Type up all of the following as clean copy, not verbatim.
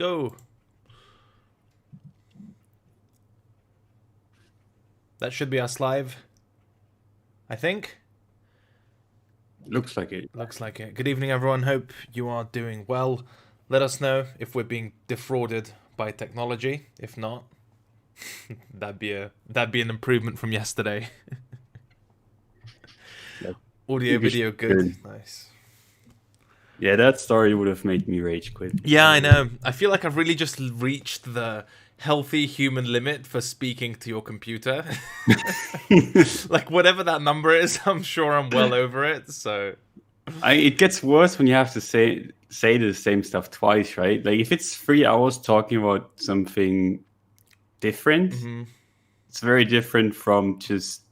Go. That should be us live, I think. Looks like it. Looks like it. Good evening, everyone. Hope you are doing well. Let us know if we're being defrauded by technology. If not, that'd be an improvement from yesterday. Audio, video, good. Nice. Yeah, that story would have made me rage quit. Yeah, I know. I feel like I've really just reached the healthy human limit for speaking to your computer. Like, whatever that number is, I'm sure I'm well over it, so... It gets worse when you have to say the same stuff twice, right? Like, if it's 3 hours talking about something different, it's very different from just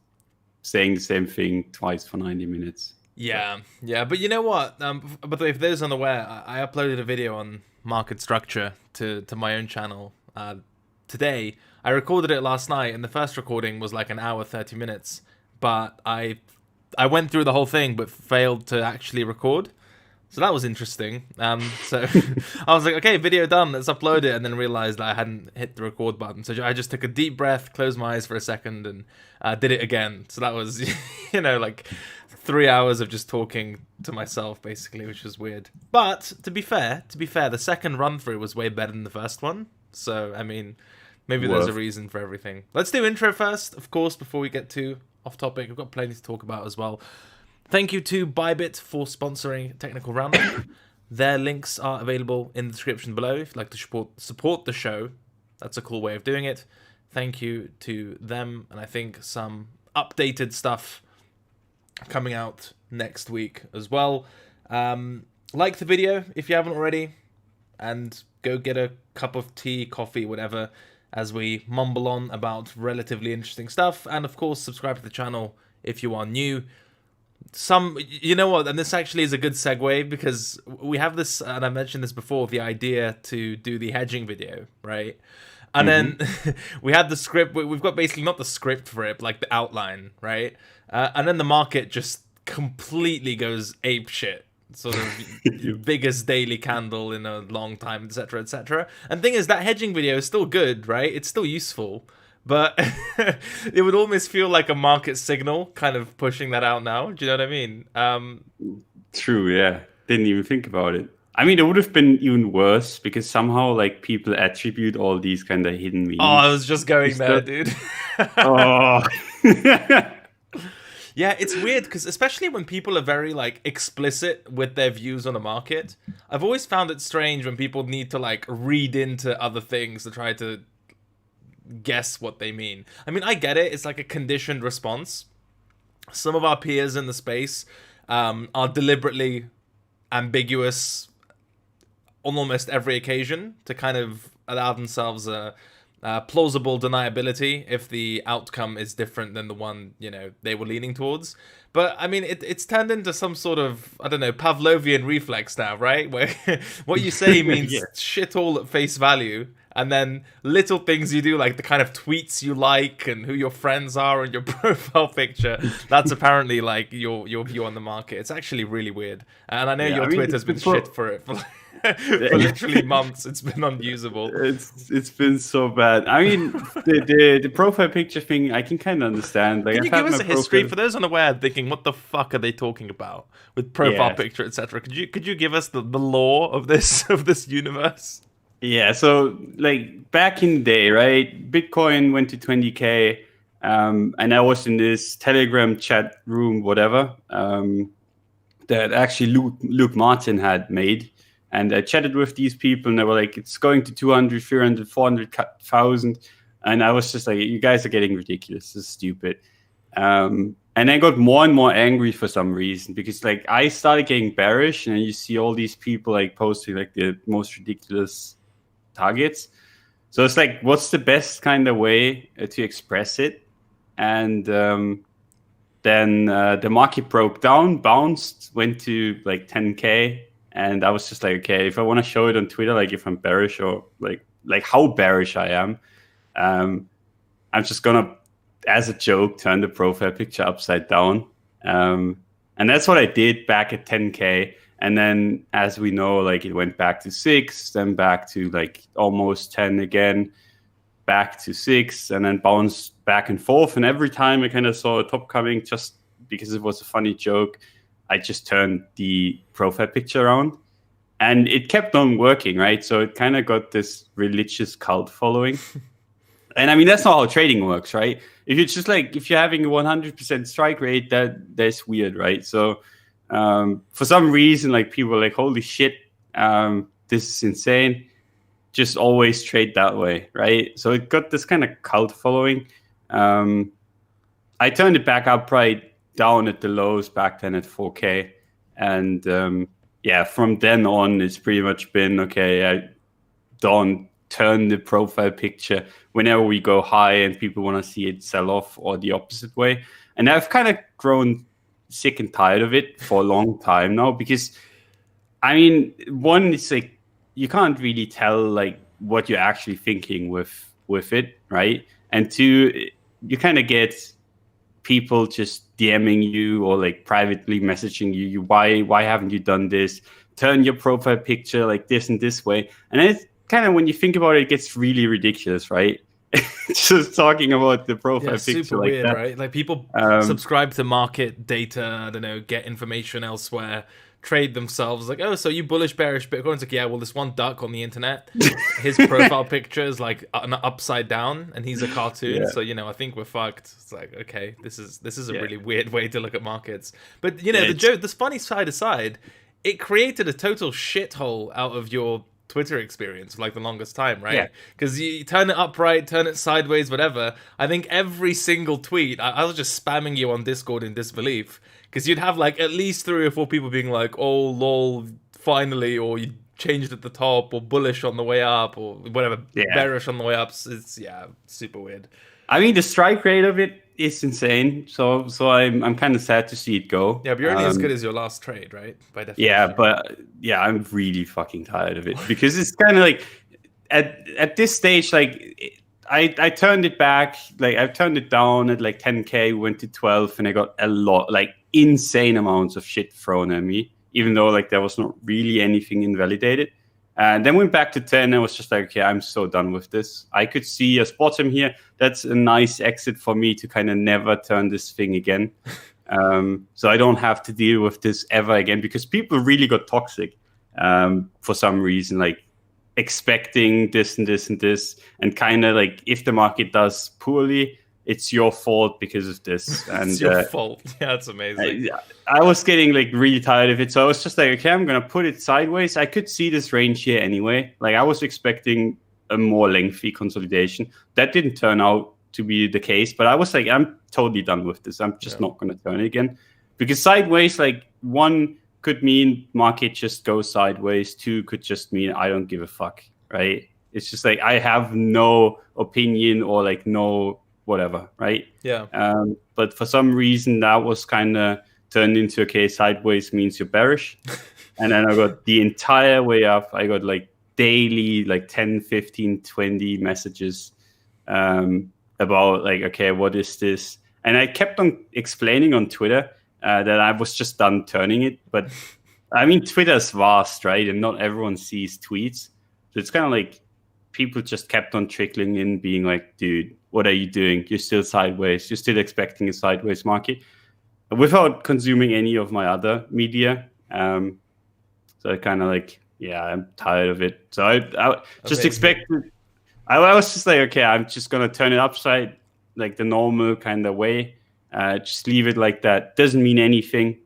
saying the same thing twice for 90 minutes. Yeah, but you know what? By the way, if those unaware, I uploaded a video on market structure to my own channel today. I recorded it last night, and the first recording was like an hour, 30 minutes. But I went through the whole thing, but failed to actually record. So that was interesting. So I was like, okay, video done, let's upload it, and then realized that I hadn't hit the record button. So I just took a deep breath, closed my eyes for a second, and did it again. So that was, like 3 hours of just talking to myself, basically, which was weird. But to be fair, the second run through was way better than the first one. So, I mean, maybe there's a reason for everything. Let's do intro first, of course, before we get too off topic. We've got plenty to talk about as well. Thank you to Bybit for sponsoring Technical Roundup. Their links are available in the description below if you'd like to support the show. That's a cool way of doing it. Thank you to them, and I think some updated stuff coming out next week as well. Like the video if you haven't already, and go get a cup of tea, coffee, whatever, as we mumble on about relatively interesting stuff. And of course, subscribe to the channel if you are new. You know what, and this actually is a good segue, because we have this, and I mentioned this before, the idea to do the hedging video, right? And then we had the script. We've got basically not the script for it, but like the outline, right? And then the market just completely goes ape shit. Sort of biggest daily candle in a long time, etc., etc. And thing is, that hedging video is still good, right? It's still useful, but it would almost feel like a market signal, kind of pushing that out now. Do you know what I mean? True, yeah. Didn't even think about it. I mean, it would have been even worse, because somehow, like, people attribute all these kind of hidden meanings. Oh, I was just going there, dude. Oh. Yeah, it's weird, because especially when people are very, like, explicit with their views on a market, I've always found it strange when people need to, like, read into other things to try to guess what they mean. I mean, I get it. It's like a conditioned response. Some of our peers in the space are deliberately ambiguous on almost every occasion to kind of allow themselves a plausible deniability if the outcome is different than the one, they were leaning towards. But, I mean, it's turned into some sort of, I don't know, Pavlovian reflex now, right? Where what you say means shit all at face value, and then little things you do, like the kind of tweets you like and who your friends are and your profile picture, that's apparently, like, your view on the market. It's actually really weird. And I know your Twitter's been shit for it. For literally months, it's been unusable. It's been so bad. I mean, the profile picture thing, I can kind of understand. Like, can you give us a history for those unaware, thinking, what the fuck are they talking about with profile picture, etc.? Could you give us the lore of this universe? Yeah, so like back in the day, right? Bitcoin went to 20K, and I was in this Telegram chat room, whatever, that actually Luke Martin had made. And I chatted with these people, and they were like, it's going to 200, 300, 400,000. And I was just like, you guys are getting ridiculous. This is stupid. And I got more and more angry for some reason, because like I started getting bearish, and you see all these people like posting like the most ridiculous targets. So it's like, what's the best kind of way to express it? And then the market broke down, bounced, went to like 10K. And I was just like, okay, if I want to show it on Twitter, like if I'm bearish or like how bearish I am, I'm just gonna, as a joke, turn the profile picture upside down. And that's what I did back at 10K. And then, as we know, like it went back to 6, then back to like almost 10 again, back to 6, and then bounced back and forth. And every time I kind of saw a top coming, just because it was a funny joke, I just turned the profile picture around. And it kept on working, right? So it kind of got this religious cult following. And I mean, that's not how trading works, right? If you're just like, if you're having a 100% strike rate, that's weird, right? So for some reason, like people are like, holy shit, this is insane. Just always trade that way, right? So it got this kind of cult following. I turned it back up right down at the lows back then at 4K. And yeah, from then on, it's pretty much been, okay, I don't turn the profile picture whenever we go high and people want to see it sell off, or the opposite way. And I've kind of grown sick and tired of it for a long time now, because I mean, one, it's like you can't really tell like what you're actually thinking with it, right? And two, you kind of get people just DMing you or like privately messaging you, why haven't you done this? Turn your profile picture like this and this way. And it's kind of, when you think about it, it gets really ridiculous, right? Just talking about the profile picture super like weird, that. right? Like people subscribe to market data, I don't know, get information elsewhere, trade themselves. Like, oh, so you bullish, bearish Bitcoin? It's like, yeah, well, this one duck on the internet, his profile picture is like an upside down, and he's a cartoon. Yeah. So I think we're fucked. It's like, okay, this is a Yeah. really weird way to look at markets. But the joke, this funny side aside, it created a total shithole out of your Twitter experience for like the longest time, right? Because you turn it upright, turn it sideways, whatever. I think every single tweet, I was just spamming you on Discord in disbelief, because you'd have like at least 3 or 4 people being like, oh lol, finally, or you changed at the top, or bullish on the way up, or whatever, bearish on the way up. It's super weird. I mean, the strike rate of it is insane. So I'm kind of sad to see it go. Yeah, but you're only as good as your last trade, right? By definition. Yeah, but yeah, I'm really fucking tired of it, because it's kind of like at this stage, like I turned it back, like I've turned it down at like 10K, went to 12, and I got a lot, like insane amounts of shit thrown at me, even though like there was not really anything invalidated. And then went back to 10. I was just like, okay, I'm so done with this. I could see a bottom here. That's a nice exit for me to kind of never turn this thing again. So I don't have to deal with this ever again, because people really got toxic for some reason, like expecting this and this and this, and kind of like, if the market does poorly, it's your fault because of this. And it's your fault. Yeah, that's amazing. I was getting like really tired of it. So I was just like, okay, I'm going to put it sideways. I could see this range here anyway. Like I was expecting a more lengthy consolidation. That didn't turn out to be the case, but I was like, I'm totally done with this. I'm just not going to turn it again, because sideways, like, one could mean market just goes sideways. 2 could just mean I don't give a fuck, right? It's just like, I have no opinion or like no whatever, right? Yeah. But for some reason that was kind of turned into, okay, sideways means you're bearish. And then I got the entire way up, I got like daily like 10, 15, 20 messages about like, okay, what is this? And I kept on explaining on Twitter that I was just done turning it. But I mean, Twitter's vast, right? And not everyone sees tweets. So it's kind of like people just kept on trickling in, being like, dude, what are you doing? You're still sideways. You're still expecting a sideways market, without consuming any of my other media. So I kind of like, yeah, I'm tired of it. So I just expected, I was just like, okay, I'm just going to turn it upside, like the normal kind of way. Just leave it like that. Doesn't mean anything.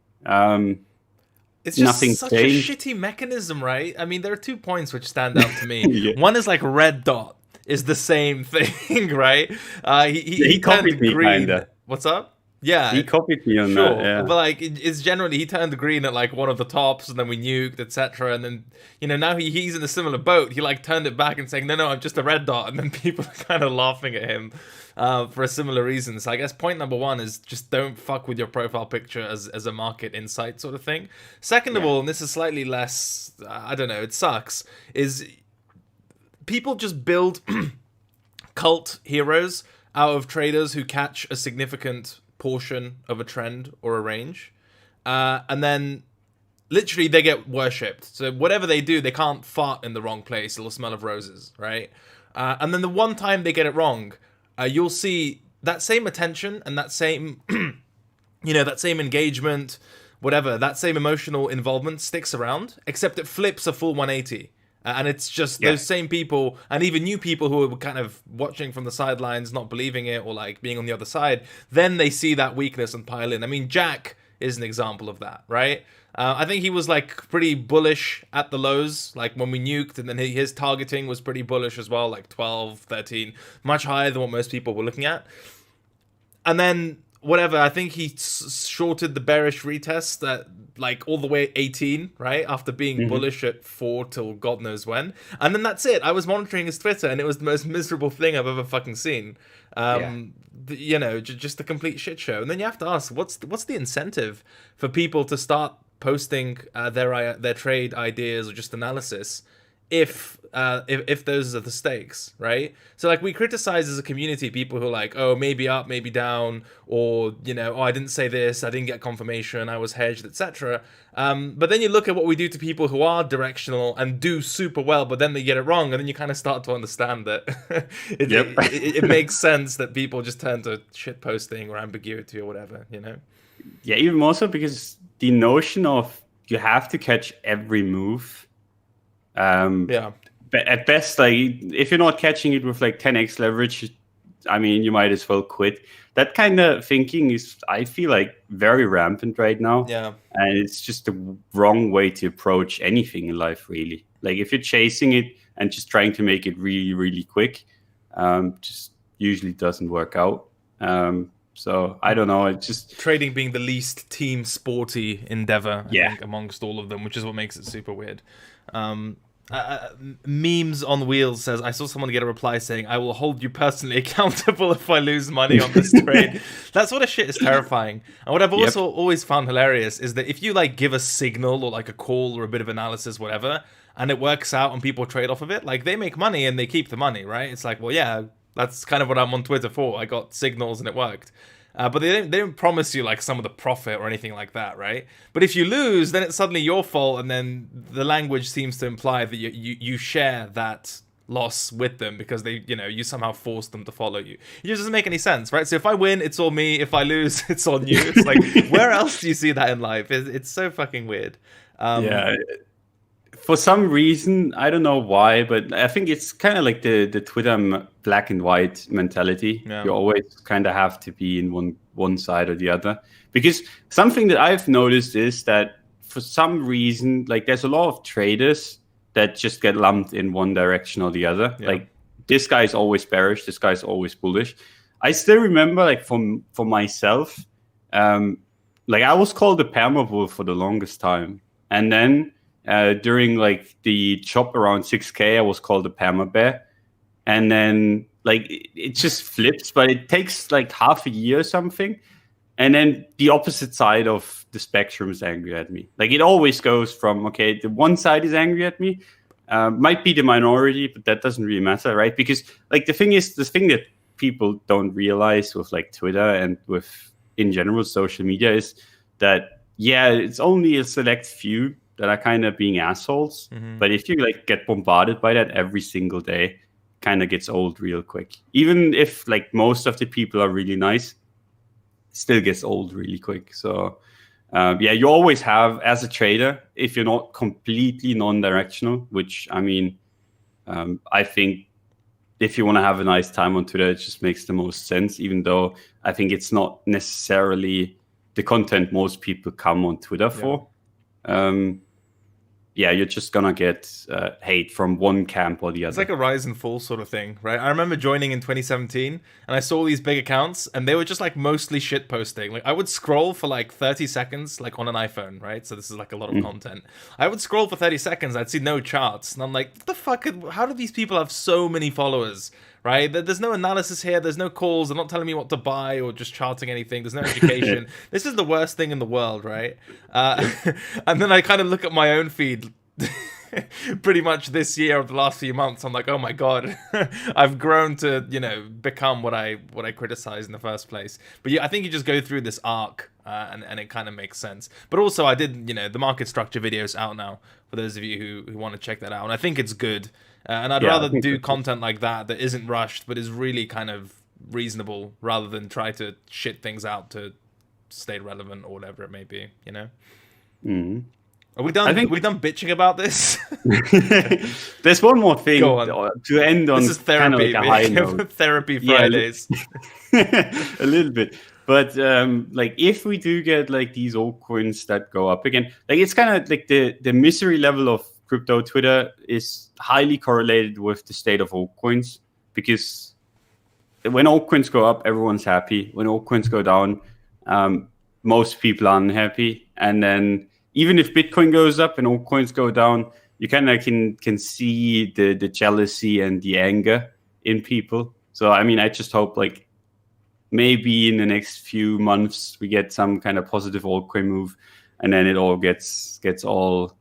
It's just such a shitty mechanism, right? I mean, there are 2 points which stand out to me. One is like red dot is the same thing, right? He copied me, green. Kinda. What's up? Yeah, he copied me on that. Yeah. But like, it's generally he turned green at like one of the tops, and then we nuked, etc. And then now he's in a similar boat. He like turned it back and saying, no, I'm just a red dot, and then people are kind of laughing at him for a similar reason. So I guess point number 1 is just don't fuck with your profile picture as a market insight sort of thing. Second of all, and this is slightly less, I don't know, it sucks, is people just build cult heroes out of traders who catch a significant portion of a trend or a range, and then literally they get worshipped. So whatever they do, they can't fart in the wrong place. It'll smell of roses, right? And then the one time they get it wrong, you'll see that same attention and that same, that same engagement, whatever, that same emotional involvement sticks around, except it flips a full 180. And it's just those same people, and even new people who are kind of watching from the sidelines, not believing it, or like being on the other side, then they see that weakness and pile in. I mean, Jack is an example of that, right? I think he was like pretty bullish at the lows, like when we nuked, and then his targeting was pretty bullish as well, like 12, 13, much higher than what most people were looking at. And then whatever, I think he shorted the bearish retest at like all the way 18, right? After being bullish at 4 till God knows when. And then that's it. I was monitoring his Twitter and it was the most miserable thing I've ever fucking seen. Just a complete shit show. And then you have to ask, what's the incentive for people to start posting their trade ideas or just analysis if those are the stakes, right? So like we criticize as a community people who are like, oh, maybe up, maybe down, or oh, I didn't say this, I didn't get confirmation, I was hedged, etc. But then you look at what we do to people who are directional and do super well, but then they get it wrong, and then you kind of start to understand that it makes sense that people just turn to shit posting or ambiguity or whatever, Yeah, even more so because the notion of you have to catch every move. But at best, like if you're not catching it with like 10x leverage, I mean, you might as well quit. That kind of thinking is, I feel like, very rampant right now. Yeah, and it's just the wrong way to approach anything in life, really. Like if you're chasing it and just trying to make it really, really quick, just usually doesn't work out. So I don't know. It's just trading being the least team sporty endeavor, I think, amongst all of them, which is what makes it super weird. Memes on Wheels says, I saw someone get a reply saying, I will hold you personally accountable if I lose money on this trade. That sort of shit is terrifying. And what I've also always found hilarious is that if you like give a signal or like a call or a bit of analysis, whatever, and it works out and people trade off of it, like they make money and they keep the money, right? It's like, well, yeah, that's kind of what I'm on Twitter for. I got signals and it worked. But they don't promise you like some of the profit or anything like that, right? But if you lose, then it's suddenly your fault, and then the language seems to imply that you share that loss with them because they, you somehow force them to follow you. It just doesn't make any sense, right? So if I win, it's all me. If I lose, it's on you. It's like, where else do you see that in life? It's so fucking weird. For some reason, I don't know why, but I think it's kind of like the Twitter black and white mentality. You always kind of have to be in one side or the other. Because something that I've noticed is that for some reason, like there's a lot of traders that just get lumped in one direction or the other. Like this guy's always bearish, this guy's always bullish. I still remember, like for myself, like I was called a perma bull for the longest time, and then during like the chop around 6K, I was called a perma bear, and then like it just flips, but it takes like half a year or something, and then the opposite side of the spectrum is angry at me. Like it always goes from, okay, the one side is angry at me, might be the minority, but that doesn't really matter, right? Because like the thing that people don't realize with like Twitter and with in general social media is that it's only a select few that are kind of being assholes. But if you like get bombarded by that every single day, kind of gets old real quick. Even if like most of the people are really nice, it still gets old really quick. So you always have, as a trader, if you're not completely non-directional, which I mean, I think if you want to have a nice time on Twitter, it just makes the most sense, even though I think it's not necessarily the content most people come on Twitter for. You're just gonna get hate from one camp or the other. It's like a rise and fall sort of thing, right? I remember joining in 2017, and I saw all these big accounts, and they were just like mostly shit posting. Like I would scroll for like 30 seconds, like on an iPhone, right? So this is like a lot of content. I would scroll for 30 seconds, I'd see no charts, and I'm like, what the fuck? How do these people have so many followers? Right? There's no analysis here. There's no calls. They're not telling me what to buy or just charting anything. There's no education. This is the worst thing in the world, right? And then I kind of look at my own feed pretty much this year or the last few months, I'm like, oh my god, I've grown to, you know, become what I criticized in the first place. But yeah, I think you just go through this arc, and it kind of makes sense. But also, I did, you know, the market structure video is out now for those of you who want to check that out, and I think it's good. And I'd rather do content like that isn't rushed, but is really kind of reasonable, rather than try to shit things out to stay relevant or whatever it may be, you know. Are we done? Are we done bitching about this? There's one more thing to end on. This is therapy. Kind of like a high note. Therapy Fridays. A little bit. But like if we do get like these altcoins that go up again, like it's kind of like the misery level of crypto Twitter is highly correlated with the state of altcoins, because when altcoins go up, everyone's happy. When altcoins go down, most people are unhappy. And then even if Bitcoin goes up and altcoins go down, you kind of can see the jealousy and the anger in people. So I mean, I just hope like maybe in the next few months we get some kind of positive altcoin move, and then it all gets all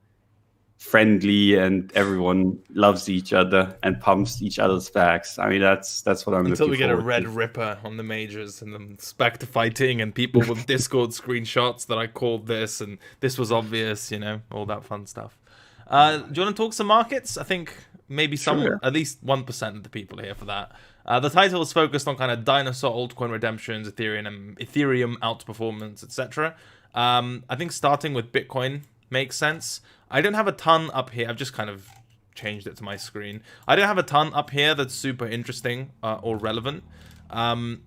friendly and everyone loves each other and pumps each other's backs. I mean, that's what I'm looking for. Until we get a red ripper on the majors and then it's back to fighting and people with Discord screenshots that I called this and this was obvious, you know, all that fun stuff. Do you want to talk some markets? I think maybe at least 1% of the people are here for that. The title is focused on kind of Dinosaur, altcoin redemptions, Ethereum outperformance, etc. I think starting with Bitcoin makes sense. I don't have a ton up here. I've just kind of changed it to my screen. I don't have a ton up here that's super interesting or relevant. I've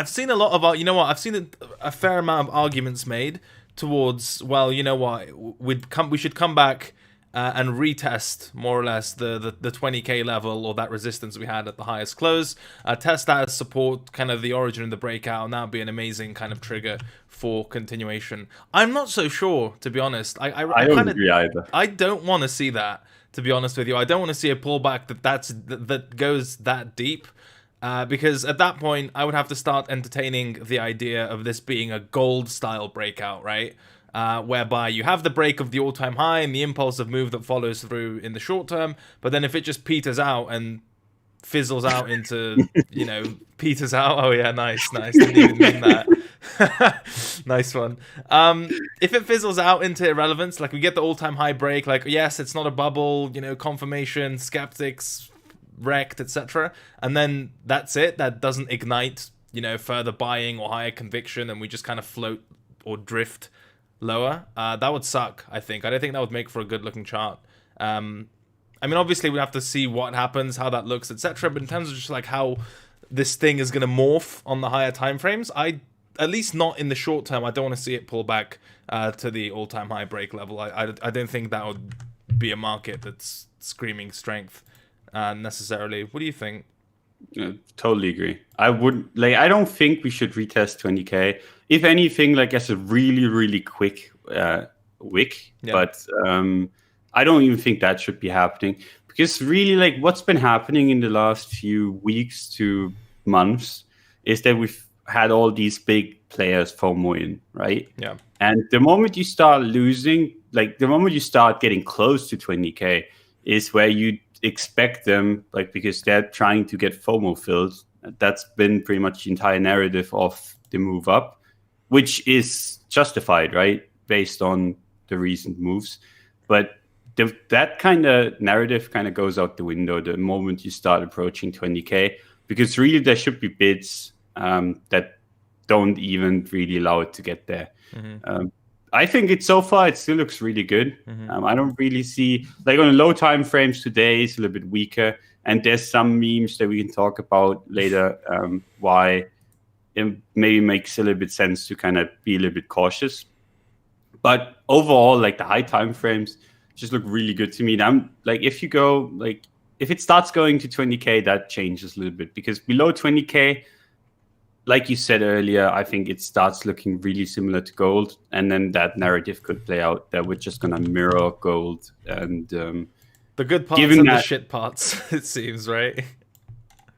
seen a lot of, you know what? I've seen a fair amount of arguments made towards, well, you know what? We should come back and retest more or less the 20k level, or that resistance we had at the highest close. Test that as support, kind of the origin of the breakout, and that would be an amazing kind of trigger for continuation. I'm not so sure, to be honest. I don't agree either. I don't want to see that, to be honest with you. I don't want to see a pullback that goes that deep. Because at that point, I would have to start entertaining the idea of this being a gold-style breakout, right? Whereby you have the break of the all-time high and the impulsive move that follows through in the short term, but then if it just peters out and fizzles out into, you know, peters out. Oh yeah, nice. Didn't even mean that. Nice one. If it fizzles out into irrelevance, like we get the all-time high break, like yes, it's not a bubble, you know, confirmation, skeptics, wrecked, etc. And then that's it. That doesn't ignite, you know, further buying or higher conviction, and we just kind of float or drift lower. That would suck, I think. I don't think that would make for a good looking chart. I mean, obviously we have to see what happens, how that looks, etc. But in terms of just like how this thing is going to morph on the higher time frames, at least not in the short term, I don't want to see it pull back to the all-time high break level. I don't think that would be a market that's screaming strength necessarily. What do you think? Totally agree. I don't think we should retest 20k. If anything, like as a really, really quick wick. Yeah. But I don't even think that should be happening, because really, like what's been happening in the last few weeks to months is that we've had all these big players FOMO in, right? Yeah. And the moment you start losing, like the moment you start getting close to 20k is where you expect them, like, because they're trying to get FOMO filled. That's been pretty much the entire narrative of the move up, which is justified, right? Based on the recent moves. But that kind of narrative kind of goes out the window the moment you start approaching 20k, because really there should be bids that don't even really allow it to get there. Mm-hmm. I think so far it still looks really good. Mm-hmm. I don't really see, like on the low time frames today it's a little bit weaker, and there's some memes that we can talk about later why it maybe makes a little bit sense to kind of be a little bit cautious. But overall, like the high time frames just look really good to me. And I'm like, if it starts going to 20k, that changes a little bit, because below 20k, like you said earlier, I think it starts looking really similar to gold, and then that narrative could play out that we're just gonna mirror gold. And the good parts and the shit parts, it seems, right?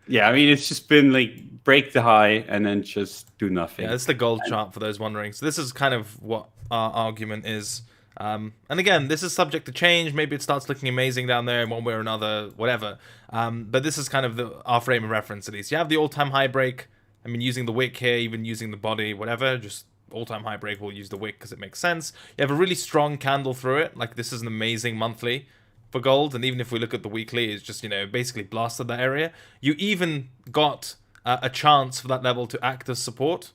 Yeah, I mean, it's just been like break the high and then just do nothing. Yeah, it's the gold chart for those wondering. So this is kind of what our argument is. And again, this is subject to change. Maybe it starts looking amazing down there in one way or another, whatever. But this is kind of our frame of reference at least. You have the all-time high break. I mean, using the wick here, even using the body, whatever, just all-time high break, we'll use the wick because it makes sense. You have a really strong candle through it. Like, this is an amazing monthly for gold. And even if we look at the weekly, it's just, basically blasted that area. You even got a chance for that level to act as support.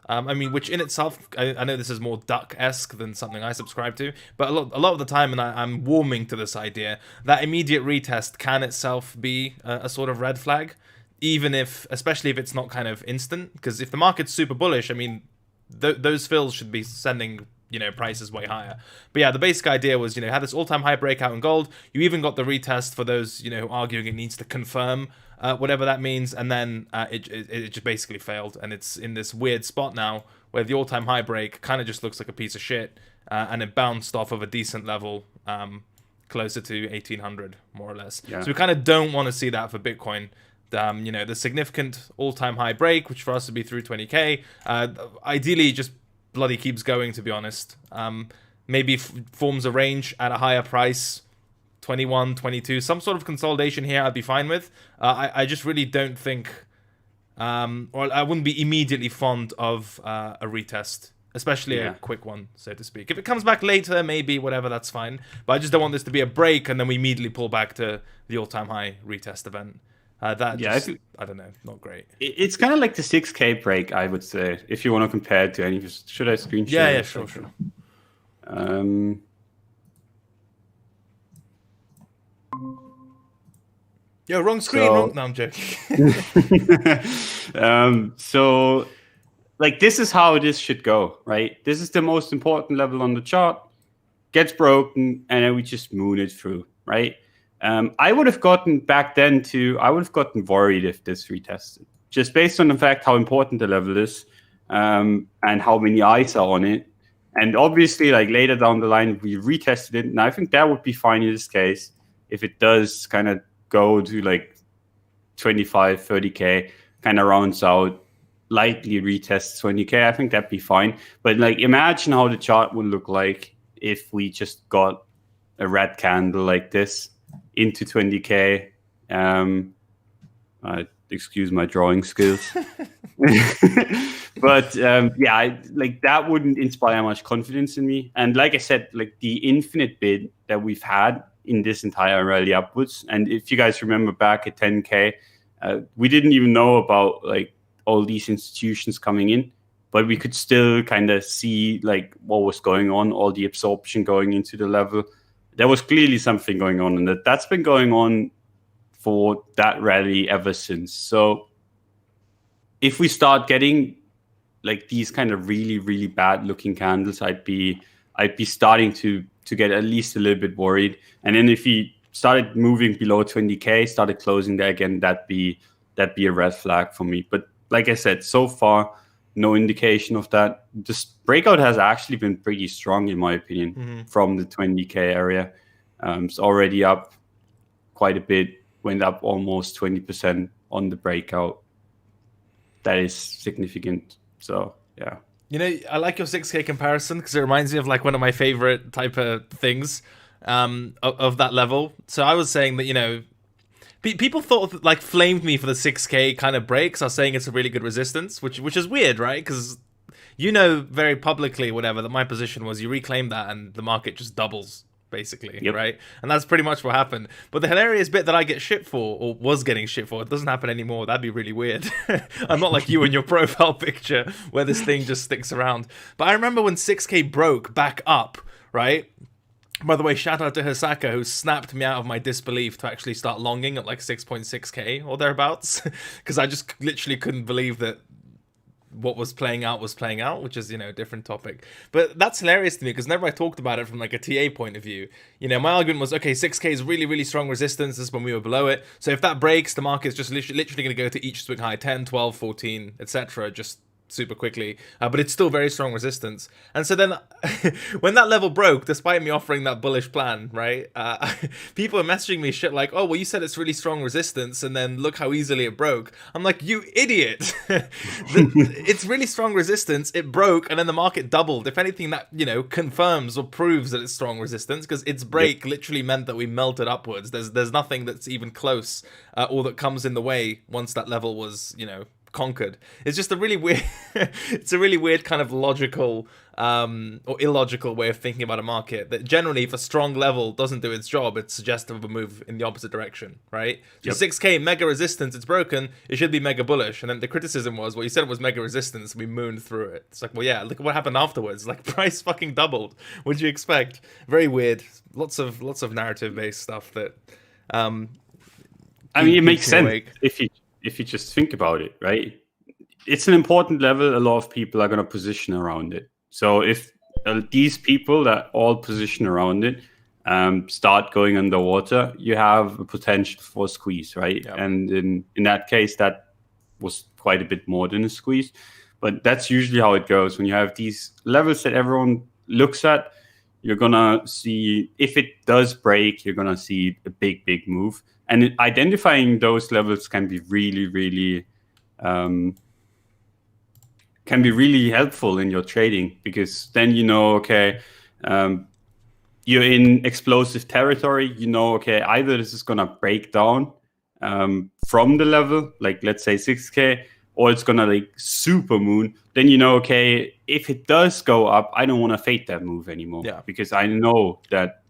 I mean, which in itself, I know this is more duck-esque than something I subscribe to, but a lot of the time, and I'm warming to this idea, that immediate retest can itself be a sort of red flag, even if, especially if it's not kind of instant, because if the market's super bullish, I mean, those fills should be sending, prices way higher. But yeah, the basic idea was, had this all-time high breakout in gold. You even got the retest for those, arguing it needs to confirm whatever that means, and then it just basically failed, and it's in this weird spot now where the all-time high break kind of just looks like a piece of shit, and it bounced off of a decent level closer to 1800 more or less. Yeah. So we kind of don't want to see that for Bitcoin. The significant all-time high break, which for us would be through 20k, ideally just bloody keeps going, to be honest. Maybe forms a range at a higher price, 21, 22, some sort of consolidation here I'd be fine with. I just really don't think, or I wouldn't be immediately fond of a retest, especially a quick one, so to speak. If it comes back later, maybe, whatever, that's fine. But I just don't want this to be a break and then we immediately pull back to the all-time high retest event. I don't know, not great. It's kind of like the 6K break, I would say, if you want to compare it to any. Should I screen share? Yeah, sure. Yo, wrong screen. No, I'm joking. So, like, this is how this should go, right? This is the most important level on the chart. Gets broken, and then we just moon it through, right? I would have gotten worried if this retested, just based on the fact how important the level is, and how many eyes are on it. And obviously, like, later down the line, we retested it, and I think that would be fine in this case if it does kind of go to like 25, 30k, kind of rounds out, lightly retests 20k. I think that'd be fine. But like, imagine how the chart would look like if we just got a red candle like this into 20k. Excuse my drawing skills. But like, that wouldn't inspire much confidence in me. And like I said, like, the infinite bid that we've had in this entire rally upwards, and if you guys remember back at 10k, we didn't even know about like all these institutions coming in, but we could still kind of see like what was going on, all the absorption going into the level. There was clearly something going on, and that's been going on for that rally ever since. So if we start getting like these kind of really, really bad looking candles, I'd be starting to get at least a little bit worried. And then if he started moving below 20k, started closing there again, that'd be a red flag for me. But like I said, so far, no indication of that. This breakout has actually been pretty strong, in my opinion, from the 20k area. It's already up quite a bit, went up almost 20% on the breakout. That is significant. So, yeah. I like your 6k comparison because it reminds me of like one of my favorite type of things of that level. So I was saying that, people thought like flamed me for the 6k kind of breaks. I was saying it's a really good resistance, which is weird, right? Because very publicly, whatever, that my position was you reclaim that and the market just doubles, basically, right? And that's pretty much what happened. But the hilarious bit that I get shit for, or was getting shit for, it doesn't happen anymore. That'd be really weird. I'm not like you in your profile picture where this thing just sticks around. But I remember when 6k broke back up, right? By the way, shout out to Hisaka, who snapped me out of my disbelief to actually start longing at like 6.6k or thereabouts, because I just literally couldn't believe that what was playing out, which is, a different topic. But that's hilarious to me, because whenever I talked about it from like a TA point of view, my argument was, okay, 6k is really, really strong resistance. This is when we were below it. So if that breaks, the market's just literally going to go to each swing high, 10, 12, 14, etc., just super quickly, but it's still very strong resistance. And so then when that level broke, despite me offering that bullish plan, right, people are messaging me shit like, oh, well, you said it's really strong resistance, and then look how easily it broke. I'm like, you idiot. It's really strong resistance, it broke, and then the market doubled. If anything, that, you know, confirms or proves that it's strong resistance, because its break literally meant that we melted upwards. There's nothing that's even close, or that comes in the way once that level was, you know, conquered. It's just a really weird it's a really weird kind of logical or illogical way of thinking about a market, that generally if a strong level doesn't do its job, it's suggestive of a move in the opposite direction, right? So 6k mega resistance, it's broken, it should be mega bullish. And then the criticism was, well, you said it was mega resistance, we mooned through it. It's like, well, yeah, look at what happened afterwards. Like, price fucking doubled. What'd you expect? Very weird. Lots of narrative based stuff that I mean, it makes sense if you just think about it, right? It's an important level. A lot of people are going to position around it. So if these people that all position around it start going underwater, you have a potential for a squeeze, right? Yep. And in that case, that was quite a bit more than a squeeze. But that's usually how it goes. When you have these levels that everyone looks at, you're going to see, if it does break, you're going to see a big move. And identifying those levels can be really helpful in your trading, because then you know, okay, you're in explosive territory. You know, okay, either this is going to break down from the level, like let's say 6k, or it's going to like super moon. Then you know, okay, if it does go up, I don't want to fade that move anymore, because I know that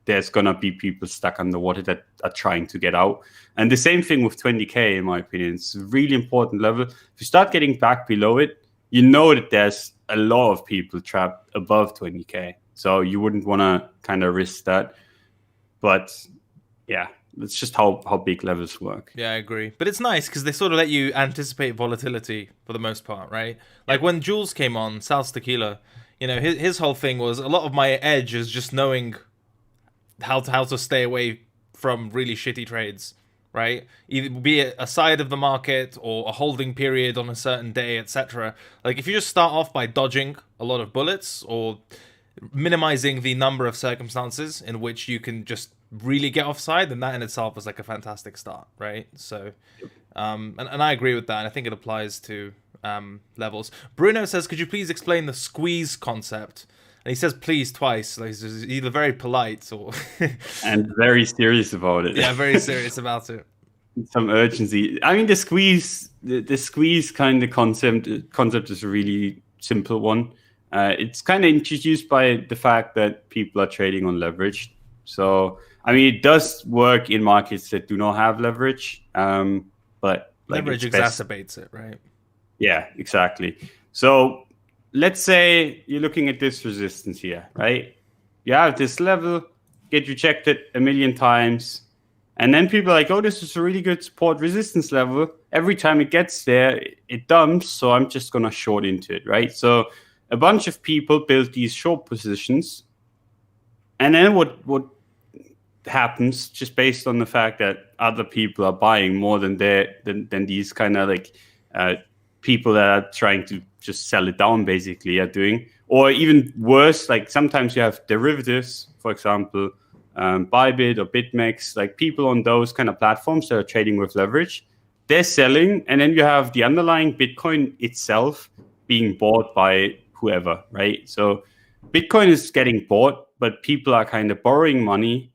there's going to be people stuck underwater that are trying to get out. And the same thing with 20k, in my opinion. It's a really important level. If you start getting back below it, you know that there's a lot of people trapped above 20k. So you wouldn't want to kind of risk that. But yeah, that's just how big levels work. Yeah, I agree. But it's nice because they sort of let you anticipate volatility for the most part, right? Like when Jules came on, South Tequila, you know, his whole thing was, a lot of my edge is just knowing how to stay away from really shitty trades, right? Either be it a side of the market or a holding period on a certain day, etc. Like if you just start off by dodging a lot of bullets or minimizing the number of circumstances in which you can just really get offside, then that in itself is like a fantastic start, right? So and I agree with that, and I think it applies to levels. Bruno says, could you please explain the squeeze concept? And he says please twice. Like, he's either very polite or and very serious about it. Yeah, very serious about it. Some urgency. I mean, the squeeze kind of concept is a really simple one. It's kind of introduced by the fact that people are trading on leverage. So, I mean, it does work in markets that do not have leverage, but leverage exacerbates it, right? Yeah, exactly. So let's say you're looking at this resistance here, right? You have this level, get rejected a million times, and then people are like, oh, this is a really good support resistance level. Every time it gets there, it dumps, so I'm just going to short into it, right? So a bunch of people build these short positions, and then what happens, just based on the fact that other people are buying more than these kind of like people that are trying to just sell it down basically are doing, or even worse, like sometimes you have derivatives, for example, Bybit or BitMEX, like people on those kind of platforms that are trading with leverage, they're selling, and then you have the underlying Bitcoin itself being bought by whoever, right? So Bitcoin is getting bought, but people are kind of borrowing money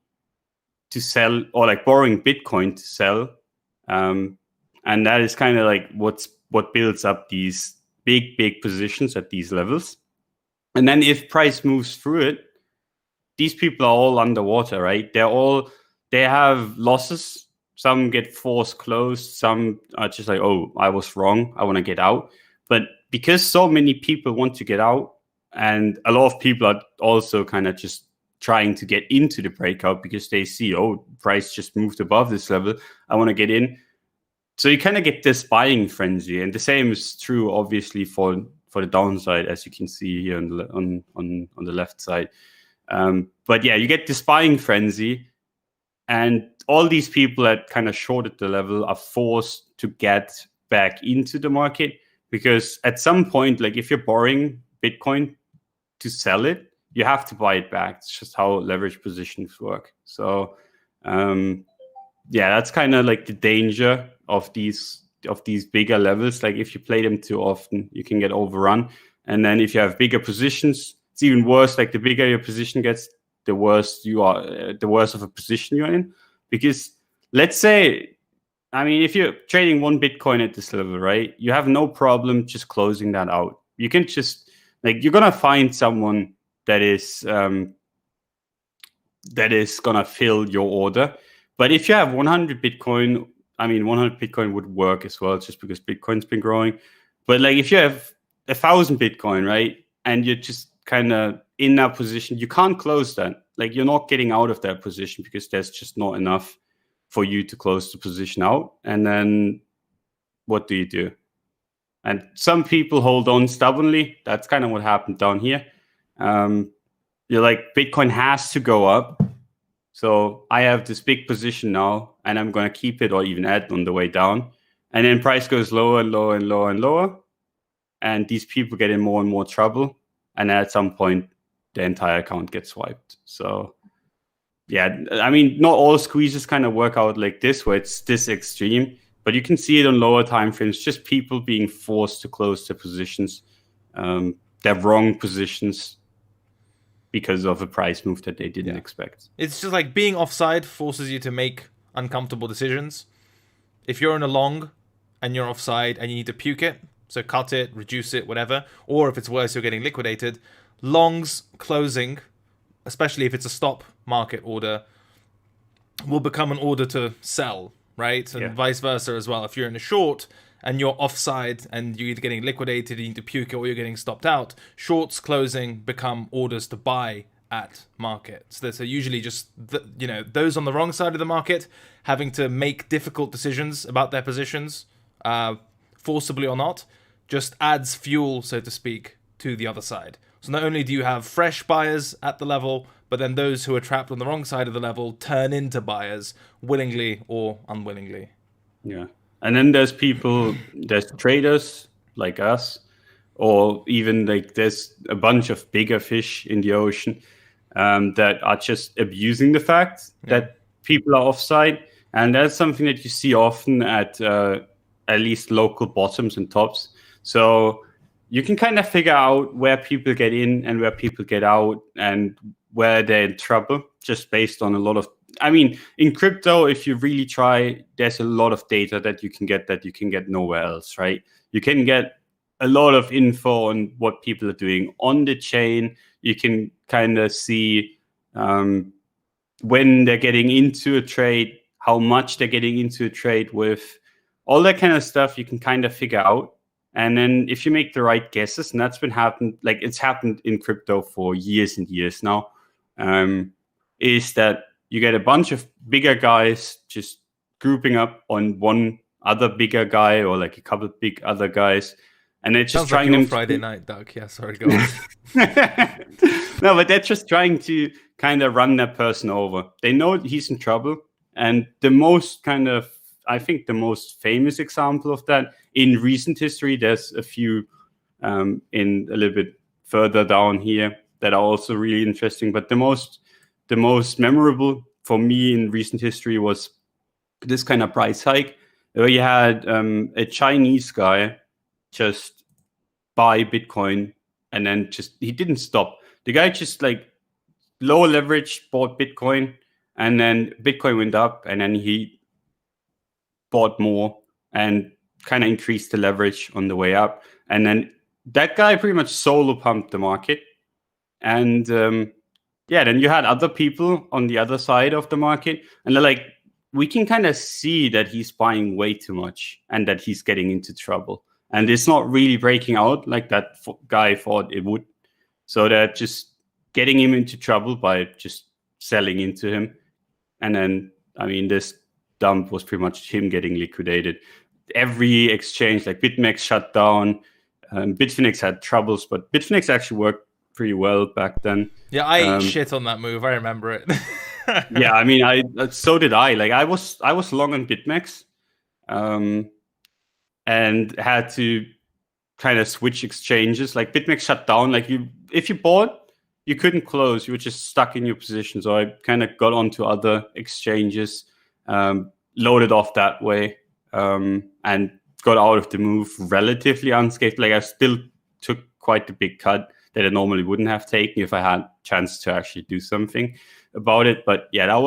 to sell, or like borrowing Bitcoin to sell, and that is kind of like what builds up these big positions at these levels. And then if price moves through it, these people are all underwater, right? They have losses. Some get forced closed. Some are just like, oh, I was wrong, I want to get out. But because so many people want to get out, and a lot of people are also kind of just trying to get into the breakout because they see, oh, price just moved above this level, I want to get in. So you kind of get this buying frenzy, and the same is true, obviously, for the downside, as you can see here on the left side. But yeah, you get this buying frenzy, and all these people that kind of shorted the level are forced to get back into the market because at some point, like if you're borrowing Bitcoin to sell it, you have to buy it back. It's just how leverage positions work. So yeah, that's kind of like the danger of these bigger levels. Like if you play them too often, you can get overrun. And then if you have bigger positions, it's even worse. Like the bigger your position gets, the worse you are, the worse of a position you're in. Because let's say, I mean, if you're trading one Bitcoin at this level, right, you have no problem just closing that out. You can just, like, you're gonna find someone that is gonna fill your order. But if you have 100 Bitcoin, I mean, 100 Bitcoin would work as well, just because Bitcoin's been growing. But like, if you have 1,000 Bitcoin, right, and you're just kind of in that position, you can't close that. Like, you're not getting out of that position because there's just not enough for you to close the position out. And then what do you do? And some people hold on stubbornly. That's kind of what happened down here. You're like, Bitcoin has to go up. So I have this big position now, and I'm going to keep it or even add on the way down. And then price goes lower and lower and lower and lower. And these people get in more and more trouble. And at some point, the entire account gets wiped. So yeah, I mean, not all squeezes kind of work out like this, where it's this extreme. But you can see it on lower time frames, just people being forced to close their positions, their wrong positions, because of a price move that they didn't expect. It's just like being offside forces you to make uncomfortable decisions. If you're in a long and you're offside and you need to puke it, so cut it, reduce it, whatever, or if it's worse, you're getting liquidated, longs closing, especially if it's a stop market order, will become an order to sell, right? And vice versa as well. If you're in a short and you're offside and you're either getting liquidated, you need to puke it, or you're getting stopped out, shorts closing become orders to buy at market. So they're usually just, those on the wrong side of the market having to make difficult decisions about their positions, forcibly or not, just adds fuel, so to speak, to the other side. So not only do you have fresh buyers at the level, but then those who are trapped on the wrong side of the level turn into buyers, willingly or unwillingly. Yeah. And then there's traders like us, or even like there's a bunch of bigger fish in the ocean that are just abusing the fact that people are offside. And that's something that you see often at least local bottoms and tops. So you can kind of figure out where people get in and where people get out and where they're in trouble, just based on a lot of, I mean, in crypto, if you really try, there's a lot of data that you can get nowhere else, right? You can get a lot of info on what people are doing on the chain. You can kind of see when they're getting into a trade, how much they're getting into a trade with, all that kind of stuff you can kind of figure out. And then if you make the right guesses, and that's been happened, like it's happened in crypto for years and years now, is that you get a bunch of bigger guys just grouping up on one other bigger guy, or like a couple of big other guys, and they're just Sounds trying like your them Friday night, Doug. Yeah, sorry, go on. No, but they're just trying to kind of run that person over. They know he's in trouble, and the most kind of, I think the most famous example of that in recent history, there's a few in a little bit further down here that are also really interesting. But the most memorable for me in recent history was this kind of price hike, where you had a Chinese guy just buy Bitcoin, and then he didn't stop. The guy just like low leverage bought Bitcoin, and then Bitcoin went up, and then he bought more and kind of increased the leverage on the way up. And then that guy pretty much solo pumped the market. And then you had other people on the other side of the market, and they're like, we can kind of see that he's buying way too much and that he's getting into trouble. And it's not really breaking out like that guy thought it would. So they're just getting him into trouble by just selling into him. And then, I mean, this dump was pretty much him getting liquidated. Every exchange, like BitMEX shut down. Bitfinex had troubles, but Bitfinex actually worked pretty well back then. Yeah, I ate shit on that move. I remember it. Yeah, I mean, so did I. Like, I was long on BitMEX, and had to kind of switch exchanges. Like BitMEX shut down. Like if you bought, you couldn't close. You were just stuck in your position. So I kind of got onto other exchanges, loaded off that way, and got out of the move relatively unscathed. Like I still took quite a big cut that I normally wouldn't have taken if I had a chance to actually do something about it. But yeah, that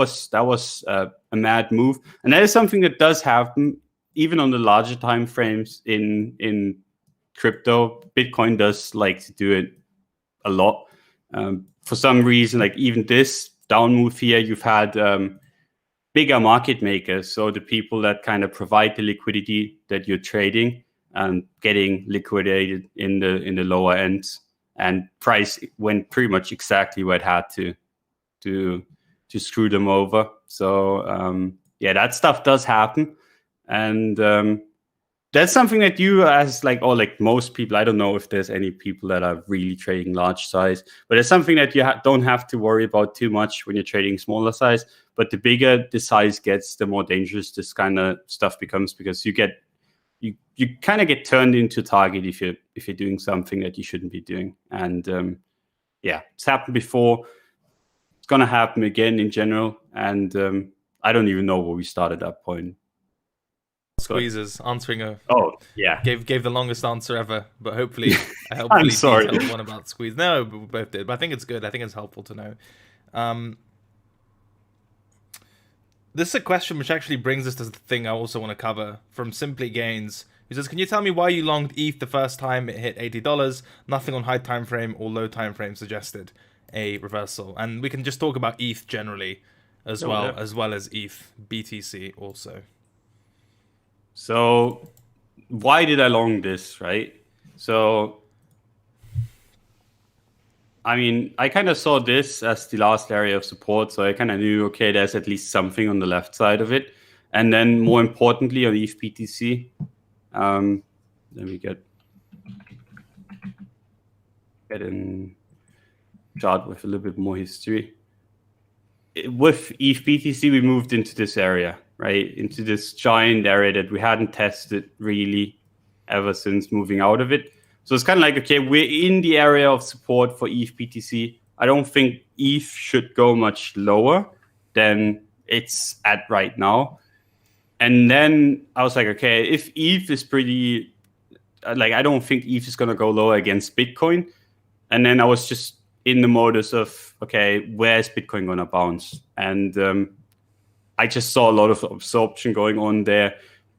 was a mad move, and that is something that does happen even on the larger time frames in crypto. Bitcoin does like to do it a lot. For some reason, like even this down move here, you've had bigger market makers, so the people that kind of provide the liquidity that you're trading and getting liquidated in the lower ends, and price went pretty much exactly where it had to screw them over. So yeah, that stuff does happen, and that's something that you as like most people, I don't know if there's any people that are really trading large size, but it's something that you don't have to worry about too much when you're trading smaller size. But the bigger the size gets, the more dangerous this kind of stuff becomes, because you kind of get turned into target if you're doing something that you shouldn't be doing. And yeah, it's happened before. It's gonna happen again in general. And I don't even know where we started that point. Squeezes answering gave the longest answer ever, but hopefully I'm sorry, detailed one about squeeze. No, but we both did. But I think it's good. I think it's helpful to know. This is a question which actually brings us to the thing I also want to cover from Simply Gains. He says, "Can you tell me why you longed ETH the first time it hit $80? Nothing on high time frame or low time frame suggested a reversal." And we can just talk about ETH generally as well as ETH BTC also. So why did I long this, right? So, I mean, I kind of saw this as the last area of support. So I kind of knew, okay, there's at least something on the left side of it. And then more importantly on ETH BTC, let me get in chart with a little bit more history. With ETH BTC, we moved into this area, right? Into this giant area that we hadn't tested really ever since moving out of it. So it's kind of like, okay, we're in the area of support for ETH BTC. I don't think ETH should go much lower than it's at right now. And then I was like, okay, if ETH is pretty, like, I don't think ETH is going to go lower against Bitcoin. And then I was just in the modus of, okay, where's Bitcoin going to bounce? And I just saw a lot of absorption going on there.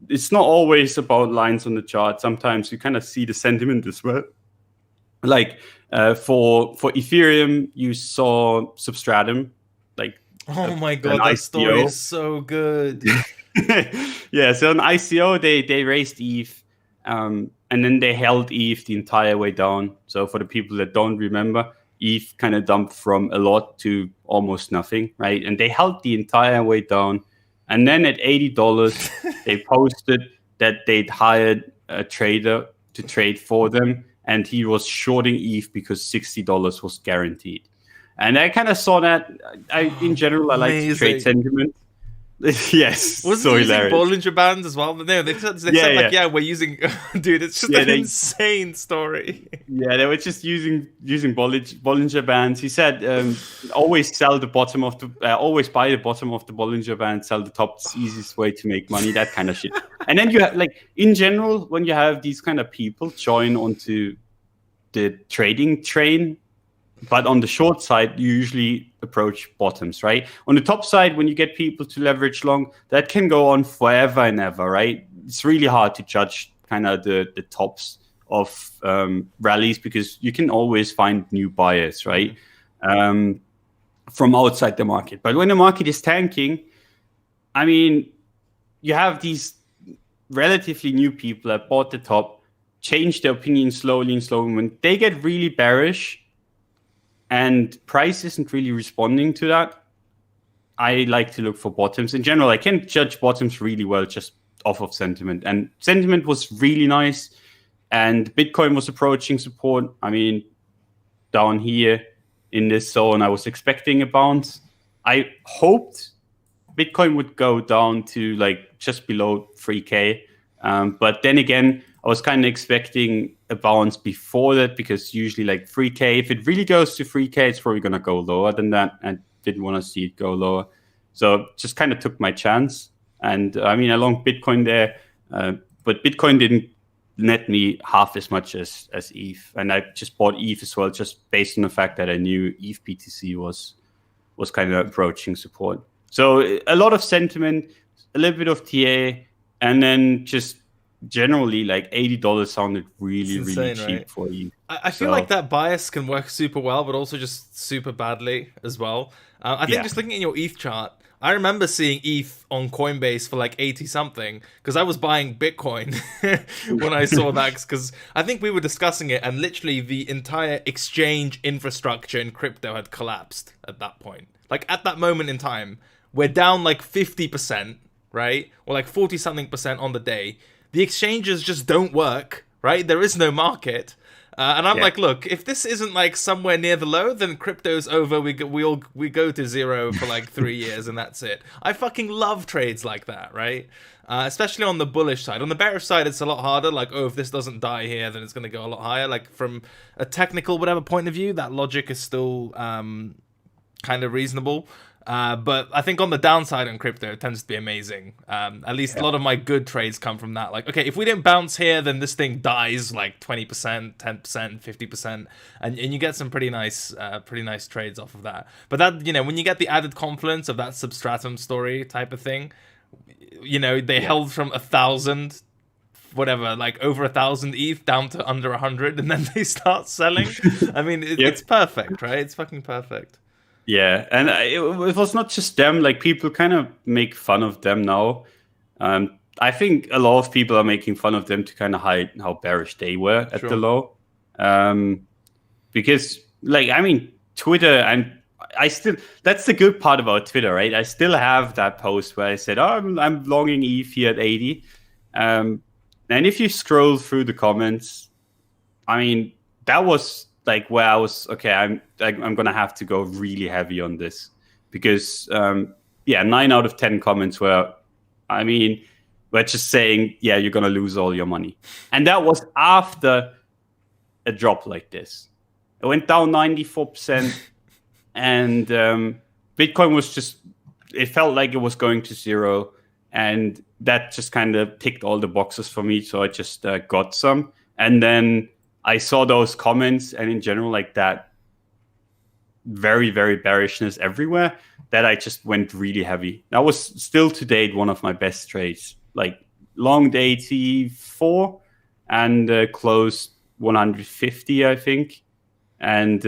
It's not always about lines on the chart. Sometimes you kind of see the sentiment as well. Like for Ethereum, you saw Substratum. Like, oh my god, that story is so good. Yeah, so on ICO, they raised ETH, and then they held ETH the entire way down. So for the people that don't remember, ETH kind of dumped from a lot to almost nothing, right? And they held the entire way down. And then at $80, they posted that they'd hired a trader to trade for them, and he was shorting ETH because $60 was guaranteed. And I kind of saw that. In general, I like to trade sentiment. Yes, wasn't so using Bollinger Bands as well? But no, they said we're using. Dude, it's just an insane story. Yeah, they were just using Bollinger Bands. He said, always sell the bottom of the, always buy the bottom of the Bollinger Band, sell the top. It's the easiest way to make money. That kind of shit. And then you have, like, in general, when you have these kind of people join onto the trading train. But on the short side, you usually approach bottoms, right? On the top side, when you get people to leverage long, that can go on forever and ever, right? It's really hard to judge kind of the tops of rallies, because you can always find new buyers, right? From outside the market. But when the market is tanking, I mean, you have these relatively new people that bought the top, change their opinion slowly. When they get really bearish, and price isn't really responding to that, I like to look for bottoms. In general, I can't judge bottoms really well just off of sentiment. And sentiment was really nice. And Bitcoin was approaching support. I mean, down here in this zone, I was expecting a bounce. I hoped Bitcoin would go down to like just below 3K. But then again, I was kind of expecting a bounce before that, because usually like 3K, if it really goes to 3K, it's probably going to go lower than that. I didn't want to see it go lower. So just kind of took my chance. And I mean, I long Bitcoin there, but Bitcoin didn't net me half as much as ETH. And I just bought ETH as well, just based on the fact that I knew ETH BTC was kind of approaching support. So a lot of sentiment, a little bit of TA, and then just generally like $80 sounded really, insane, really cheap, right? For ETH. I feel like that bias can work super well, but also just super badly as well. I think just looking at your ETH chart, I remember seeing ETH on Coinbase for like 80 something because I was buying Bitcoin when I saw that, because I think we were discussing it and literally the entire exchange infrastructure in crypto had collapsed at that point. Like at that moment in time, we're down like 50%, right? Or like 40 something percent on the day. The exchanges just don't work, right? There is no market. And I'm like, look, if this isn't like somewhere near the low, then crypto's over. We go to zero for like 3 years and that's it. I fucking love trades like that, right? Especially on the bullish side. On the bearish side, it's a lot harder. Like, oh, if this doesn't die here, then it's going to go a lot higher. Like from a technical whatever point of view, that logic is still kind of reasonable. But I think on the downside on crypto, it tends to be amazing. At least a lot of my good trades come from that. Like, okay, if we didn't bounce here, then this thing dies like 20%, 10%, 50%. And you get some pretty nice trades off of that. But that, when you get the added confluence of that substratum story type of thing, they held from 1,000 whatever, like over 1,000 ETH down to under 100, and then they start selling. I mean, it's perfect, right? It's fucking perfect. Yeah, and it was not just them. Like, people kind of make fun of them now. I think a lot of people are making fun of them to kind of hide how bearish they were at the low. Because, like, I mean, Twitter, and I still, that's the good part about Twitter, right? I still have that post where I said, oh, I'm longing ETH here at 80. And if you scroll through the comments, I mean, that was like where I was, okay, I'm gonna have to go really heavy on this, because 9 out of 10 comments were, I mean, we're just saying, yeah, you're gonna lose all your money. And that was after a drop like this. It went down 94%, and Bitcoin was just, it felt like it was going to zero, and that just kind of ticked all the boxes for me, so I just got some. And then I saw those comments, and in general, like that very, very bearishness everywhere, that I just went really heavy. That was still to date one of my best trades. Like, longed 84 and closed 150, I think. And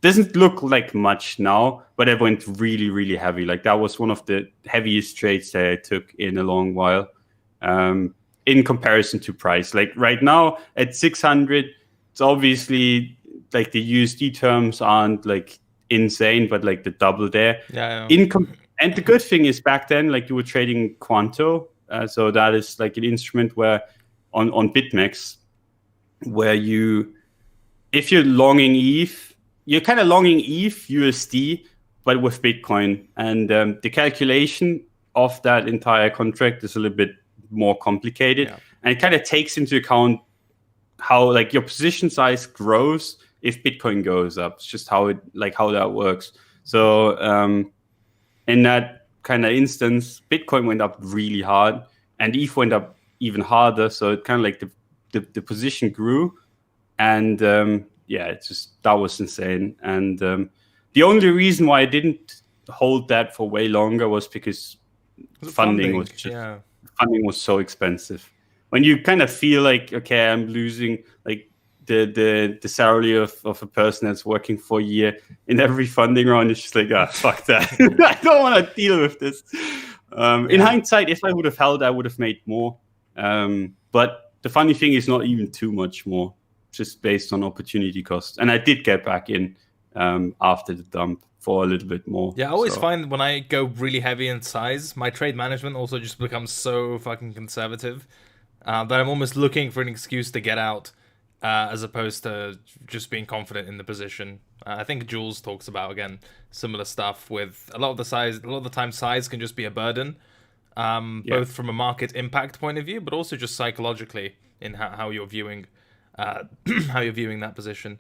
doesn't look like much now, but I went really, really heavy. Like, that was one of the heaviest trades that I took in a long while, in comparison to price. Like, right now at 600, it's obviously like the USD terms aren't like insane, but like the double there. And the good thing is, back then, like, you were trading Quanto. So that is like an instrument where on BitMEX, where if you're longing ETH, you're kind of longing ETH USD, but with Bitcoin. And the calculation of that entire contract is a little bit more complicated. Yeah. And it kind of takes into account how, like, your position size grows if Bitcoin goes up. It's just how that works. So in that kind of instance, Bitcoin went up really hard and ETH went up even harder. So it kind of like the position grew, and it's just, that was insane. And the only reason why I didn't hold that for way longer was because funding was so expensive. When you kind of feel like, okay, I'm losing like the salary of a person that's working for a year in every funding round, it's just like, fuck that. I don't want to deal with this. In hindsight, if I would have held, I would have made more. But the funny thing is, not even too much more, just based on opportunity cost. And I did get back in after the dump for a little bit more. Yeah, I always find when I go really heavy in size, my trade management also just becomes so fucking conservative that I'm almost looking for an excuse to get out, as opposed to just being confident in the position. I think Jules talks about, again, similar stuff with a lot of the time size can just be a burden. both from a market impact point of view, but also just psychologically in how you're viewing how you're viewing that position.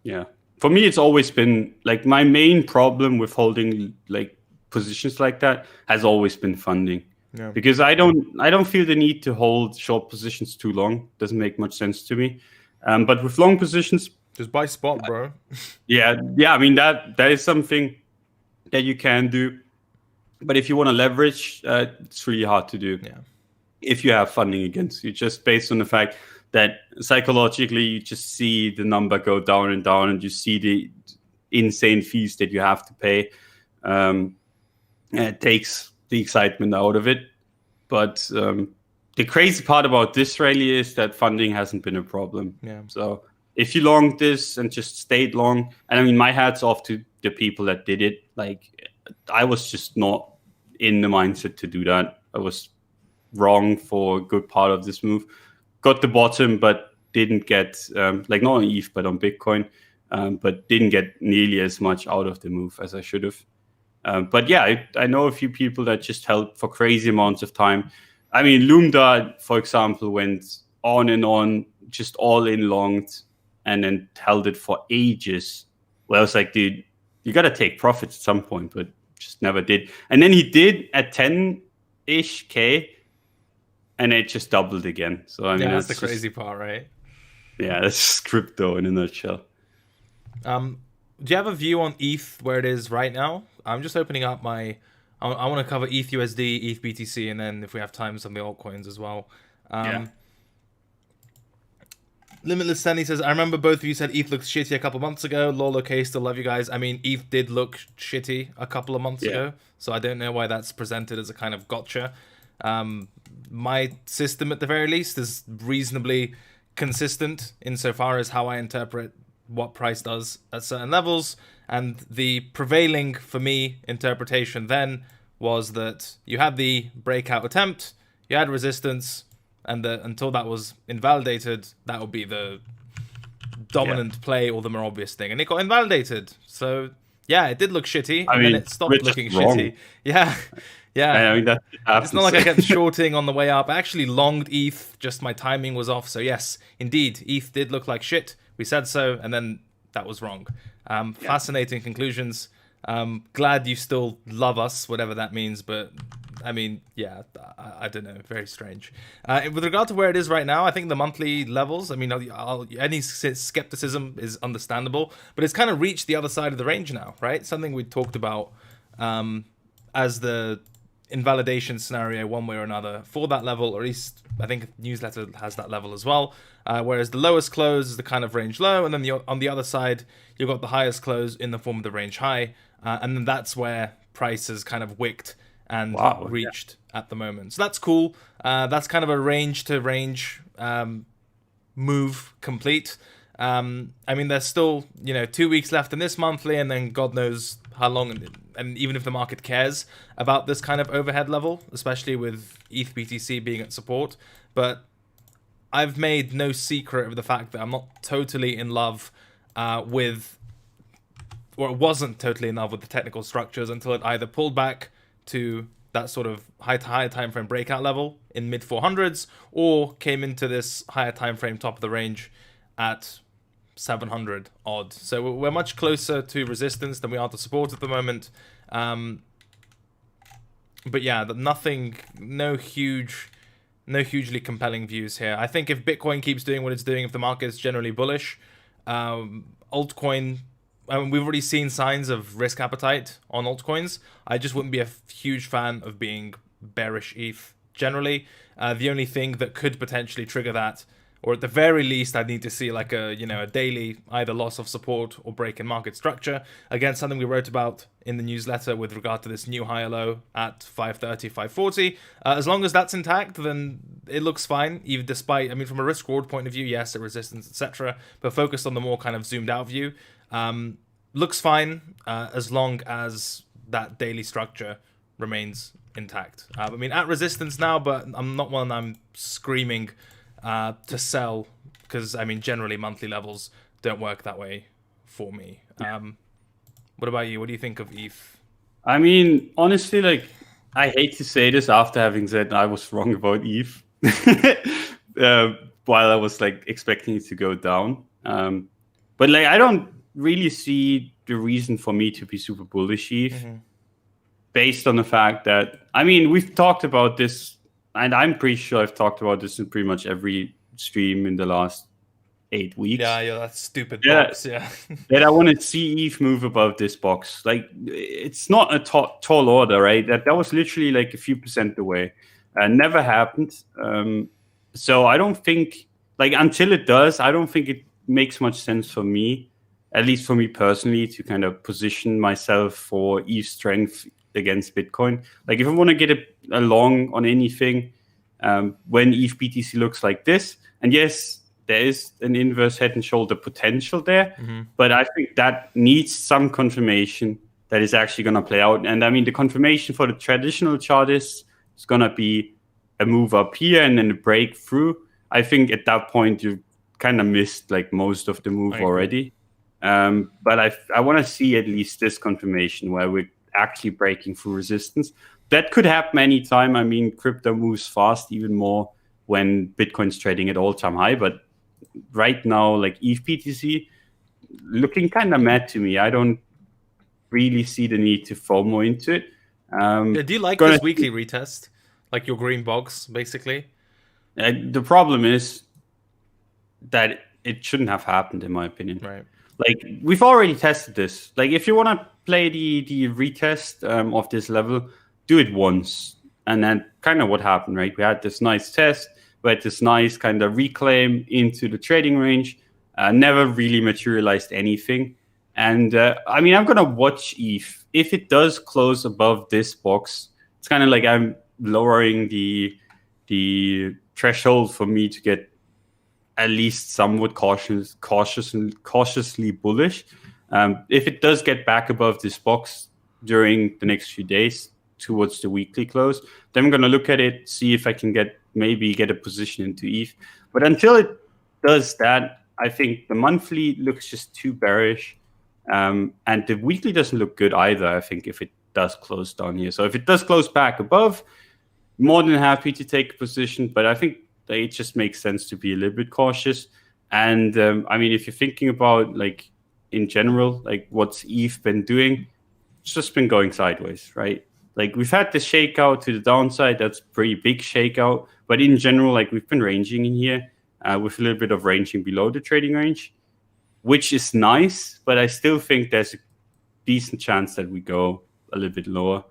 Yeah. For me, it's always been like my main problem with holding like positions like that has always been funding. Yeah. Because I don't feel the need to hold short positions too long. Doesn't make much sense to me. But with long positions, Just buy spot, bro. yeah. I mean that is something that you can do. But if you want to leverage, it's really hard to do. Yeah. If you have funding against you, just based on the fact that psychologically you just see the number go down and down, and you see the insane fees that you have to pay. It takes the excitement out of it. But the crazy part about this rally is that funding hasn't been a problem. Yeah. So if you longed this and just stayed long, and I mean, my hat's off to the people that did it. Like, I was just not in the mindset to do that. I was wrong for a good part of this move. Got the bottom, but didn't get, like not on ETH, but on Bitcoin, but didn't get nearly as much out of the move as I should have. But yeah, I know a few people that just held for crazy amounts of time. I mean, Loomda, for example, went on and on, just all in longed, and then held it for ages. Well, I was like, dude, you got to take profits at some point, but just never did. And then he did at 10-ish K, and it just doubled again. So I mean, yeah, that's the crazy part, right? Yeah, that's just crypto in a nutshell. Do you have a view on ETH where it is right now? I'm just opening up my. I want to cover ETH USD, ETH BTC, and then if we have time, some of the altcoins as well. Yeah. Limitless Sandy says, I remember both of you said ETH looks shitty a couple months ago. Lol, okay, still love you guys. I mean, ETH did look shitty a couple of months ago, so I don't know why that's presented as a kind of gotcha. My system, at the very least, is reasonably consistent insofar as how I interpret what price does at certain levels. And the prevailing, for me, interpretation then was that you had the breakout attempt, you had resistance, and until that was invalidated, that would be the dominant play or the more obvious thing. And it got invalidated. So, yeah, it did look shitty, and then it stopped looking shitty. Yeah. Yeah. I mean, it's not like I kept shorting on the way up. I actually longed ETH, just my timing was off. So, yes, indeed, ETH did look like shit. We said so, and then that was wrong. Fascinating conclusions. Glad you still love us, whatever that means, but I mean, yeah, I don't know, very strange. With regard to where it is right now, I think the monthly levels, I mean, any skepticism is understandable, but it's kind of reached the other side of the range now, right? Something we talked about as the invalidation scenario one way or another for that level, or at least I think newsletter has that level as well. Whereas the lowest close is the kind of range low, and then on the other side, you've got the highest close in the form of the range high, and then that's where price has kind of wicked and reached at the moment. So that's cool. That's kind of a range to range move complete. I mean, there's still 2 weeks left in this monthly, and then God knows how long. And even if the market cares about this kind of overhead level, especially with ETH BTC being at support, but I've made no secret of the fact that I'm not totally in love with, or wasn't totally in love with the technical structures until it either pulled back to that sort of higher time frame breakout level in mid 400s, or came into this higher time frame top of the range at 700 odd. So we're much closer to resistance than we are to support at the moment. But yeah, no hugely compelling views here. I think if Bitcoin keeps doing what it's doing, if the market is generally bullish, altcoin, I mean, we've already seen signs of risk appetite on altcoins. I just wouldn't be a huge fan of being bearish ETH generally. The only thing that could potentially trigger that, or at the very least, I'd need to see like a daily either loss of support or break in market structure. Again, something we wrote about in the newsletter with regard to this new higher low at 530, 540. As long as that's intact, then it looks fine. Even despite, I mean, from a risk reward point of view, yes, at resistance, etc. But focused on the more kind of zoomed out view, looks fine as long as that daily structure remains intact. I mean, at resistance now, but I'm not one I'm screaming to sell, because I mean generally monthly levels don't work that way for me. What about you? What do you think of ETH? I mean, honestly, like I hate to say this after having said I was wrong about ETH, while I was like expecting it to go down. But like I don't really see the reason for me to be super bullish ETH, based on the fact that we've talked about this, and I'm pretty sure I've talked about this in pretty much every stream in the last 8 weeks. Yeah, that stupid box. Yeah. That I want to see ETH move above this box. Like, it's not a tall order, right? That was literally like a few percent away. Never happened. So I don't think, like, until it does, I don't think it makes much sense for me, at least for me personally, to kind of position myself for ETH strength against Bitcoin. Like, if I want to get a long on anything, when ETH BTC looks like this, and yes, there is an inverse head and shoulder potential there, but I think that needs some confirmation that is actually going to play out. And the confirmation for the traditional chart is it's going to be a move up here and then a breakthrough. I think at that point you kind of missed like most of the move already. But I want to see at least this confirmation where we're actually breaking through resistance. That could happen anytime. Crypto moves fast, even more when Bitcoin's trading at all-time high, but right now, like ETH BTC, looking kind of mad to me. I don't really see the need to FOMO into it. Do you like this weekly retest? Like your green box, basically? The problem is that it shouldn't have happened, in my opinion. Right. Like, we've already tested this. Like, if you want to play the retest of this level, do it once. And then kind of what happened, right? We had this nice test. We had this nice kind of reclaim into the trading range. Never really materialized anything. And I'm going to watch ETH. If it does close above this box, it's kind of like I'm lowering the threshold for me to get at least somewhat cautiously bullish. If it does get back above this box during the next few days towards the weekly close, then I'm going to look at it, see if I can maybe get a position into ETH. But until it does that, I think the monthly looks just too bearish. And the weekly doesn't look good either, I think, if it does close down here. So if it does close back above, more than happy to take a position. But I think that it just makes sense to be a little bit cautious. And if you're thinking about, like, in general, like what's ETH been doing, it's just been going sideways, right? Like, we've had this shakeout to the downside. That's a pretty big shakeout. But in general, like, we've been ranging in here with a little bit of ranging below the trading range, which is nice. But I still think there's a decent chance that we go a little bit lower.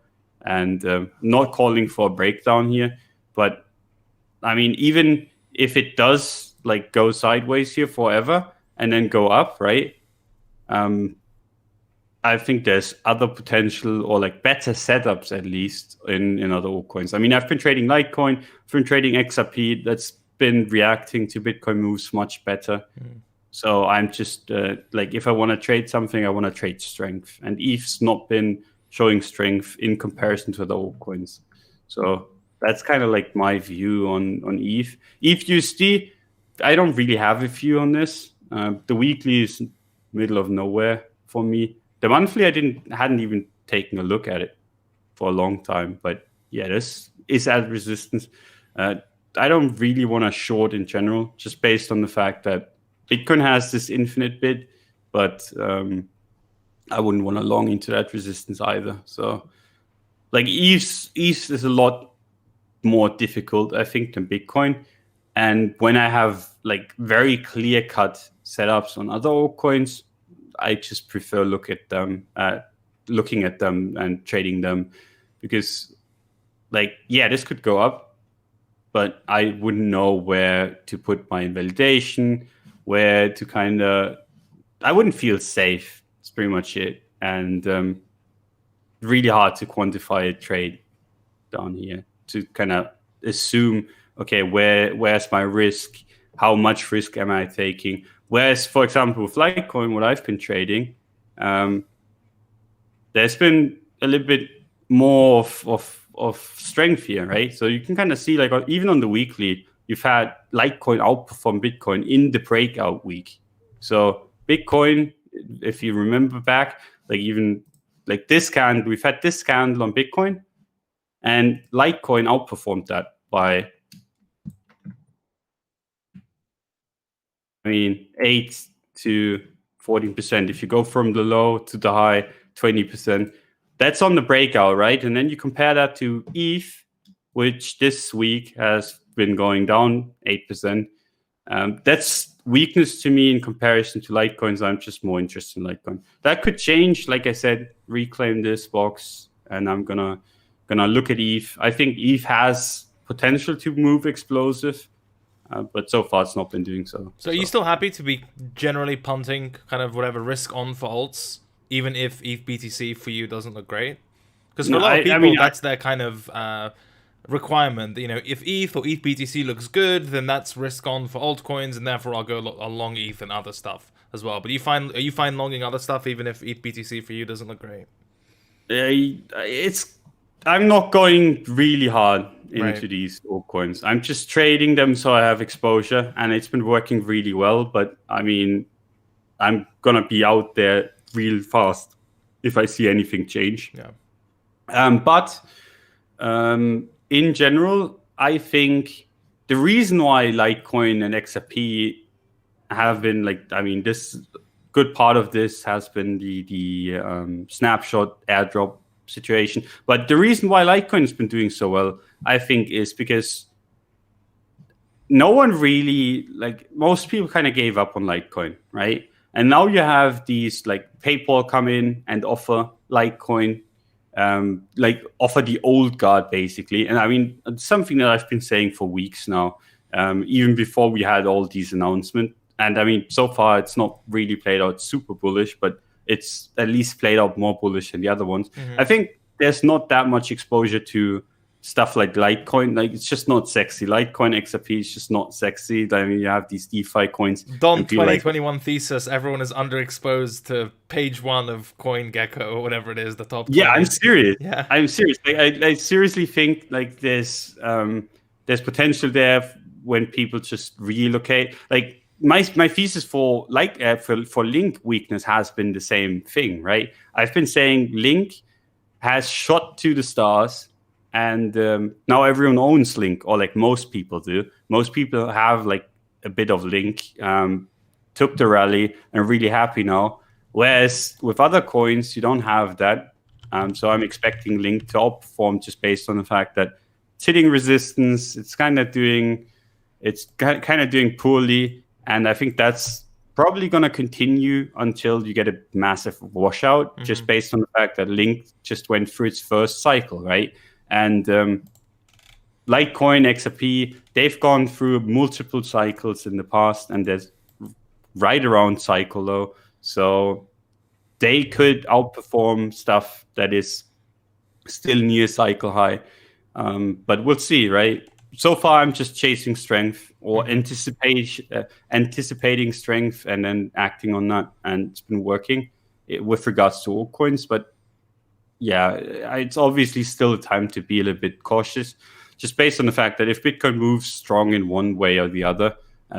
And not calling for a breakdown here. But, even if it does, like, go sideways here forever and then go up, right? I think there's other potential, or like better setups at least in other altcoins. I've been trading Litecoin, I've been trading XRP. That's been reacting to Bitcoin moves much better. So I'm just like, if I want to trade something, I want to trade strength. And ETH's not been showing strength in comparison to the altcoins. So that's kind of like my view on ETH. ETH USD, I don't really have a view on this. The weekly is middle of nowhere for me. The monthly, I hadn't even taken a look at it for a long time. But yeah, this is at resistance. I don't really want to short in general, just based on the fact that Bitcoin has this infinite bid, but I wouldn't want to long into that resistance either. So, like, ETH is a lot more difficult, I think, than Bitcoin. And when I have like very clear-cut setups on other altcoins, I just prefer looking at them and trading them, because, like, yeah, this could go up, but I wouldn't know where to put my invalidation, where to I wouldn't feel safe. It's pretty much it. And really hard to quantify a trade down here, to kind of assume, okay, where's my risk? How much risk am I taking? Whereas, for example, with Litecoin, what I've been trading, there's been a little bit more of strength here, right? So you can kind of see, like, even on the weekly, you've had Litecoin outperform Bitcoin in the breakout week. So Bitcoin, if you remember back, like, even like this candle, we've had this candle on Bitcoin, And Litecoin outperformed that by, 8 to 14%. If you go from the low to the high, 20%. That's on the breakout, right? And then you compare that to ETH, which this week has been going down 8%. That's weakness to me in comparison to Litecoin. So I'm just more interested in Litecoin. That could change. Like I said, reclaim this box, and I'm gonna look at ETH. I think ETH has potential to move explosive, but so far it's not been doing so. So are you still happy to be generally punting kind of whatever risk on for alts, even if ETH BTC for you doesn't look great? Because for a lot of people, that's their kind of requirement. You know, if ETH or ETH BTC looks good, then that's risk on for altcoins, and therefore I'll go along ETH and other stuff as well. But are you fine longing other stuff even if ETH BTC for you doesn't look great? I'm not going really hard into these altcoins. I'm just trading them so I have exposure, and it's been working really well. But I mean, I'm gonna be out there real fast if I see anything change. Yeah. But in general, I think the reason why Litecoin and XRP have been this good part of this has been the snapshot airdrop situation. But the reason why Litecoin has been doing so well, I think, is because no one really, most people kind of gave up on Litecoin, right? And now you have these PayPal come in and offer Litecoin, offer the old guard basically. And I mean, it's something that I've been saying for weeks now, even before we had all these announcements. And I mean, so far it's not really played out super bullish, but it's at least played out more bullish than the other ones. I think there's not that much exposure to stuff like Litecoin. It's just not sexy. Litecoin XRP is just not sexy. I mean, you have these DeFi coins. Don 2021 thesis, everyone is underexposed to page 1 of CoinGecko or whatever it is, the top 20. Yeah, I'm serious. Yeah. I'm serious. I seriously think there's potential there when people just relocate. My thesis for Link weakness has been the same thing, right? I've been saying Link has shot to the stars, and now everyone owns Link, or most people do. Most people have a bit of Link, took the rally and really happy now. Whereas with other coins, you don't have that. So I'm expecting Link to outperform just based on the fact that it's hitting resistance. It's kind of doing poorly. And I think that's probably going to continue until you get a massive washout, just based on the fact that Link just went through its first cycle, right? And Litecoin, XRP, they've gone through multiple cycles in the past, and there's right around cycle low. So they could outperform stuff that is still near cycle high. But we'll see, right? So far, I'm just chasing strength or anticipating strength and then acting on that. And it's been working with regards to altcoins. But yeah, it's obviously still a time to be a little bit cautious, just based on the fact that if Bitcoin moves strong in one way or the other,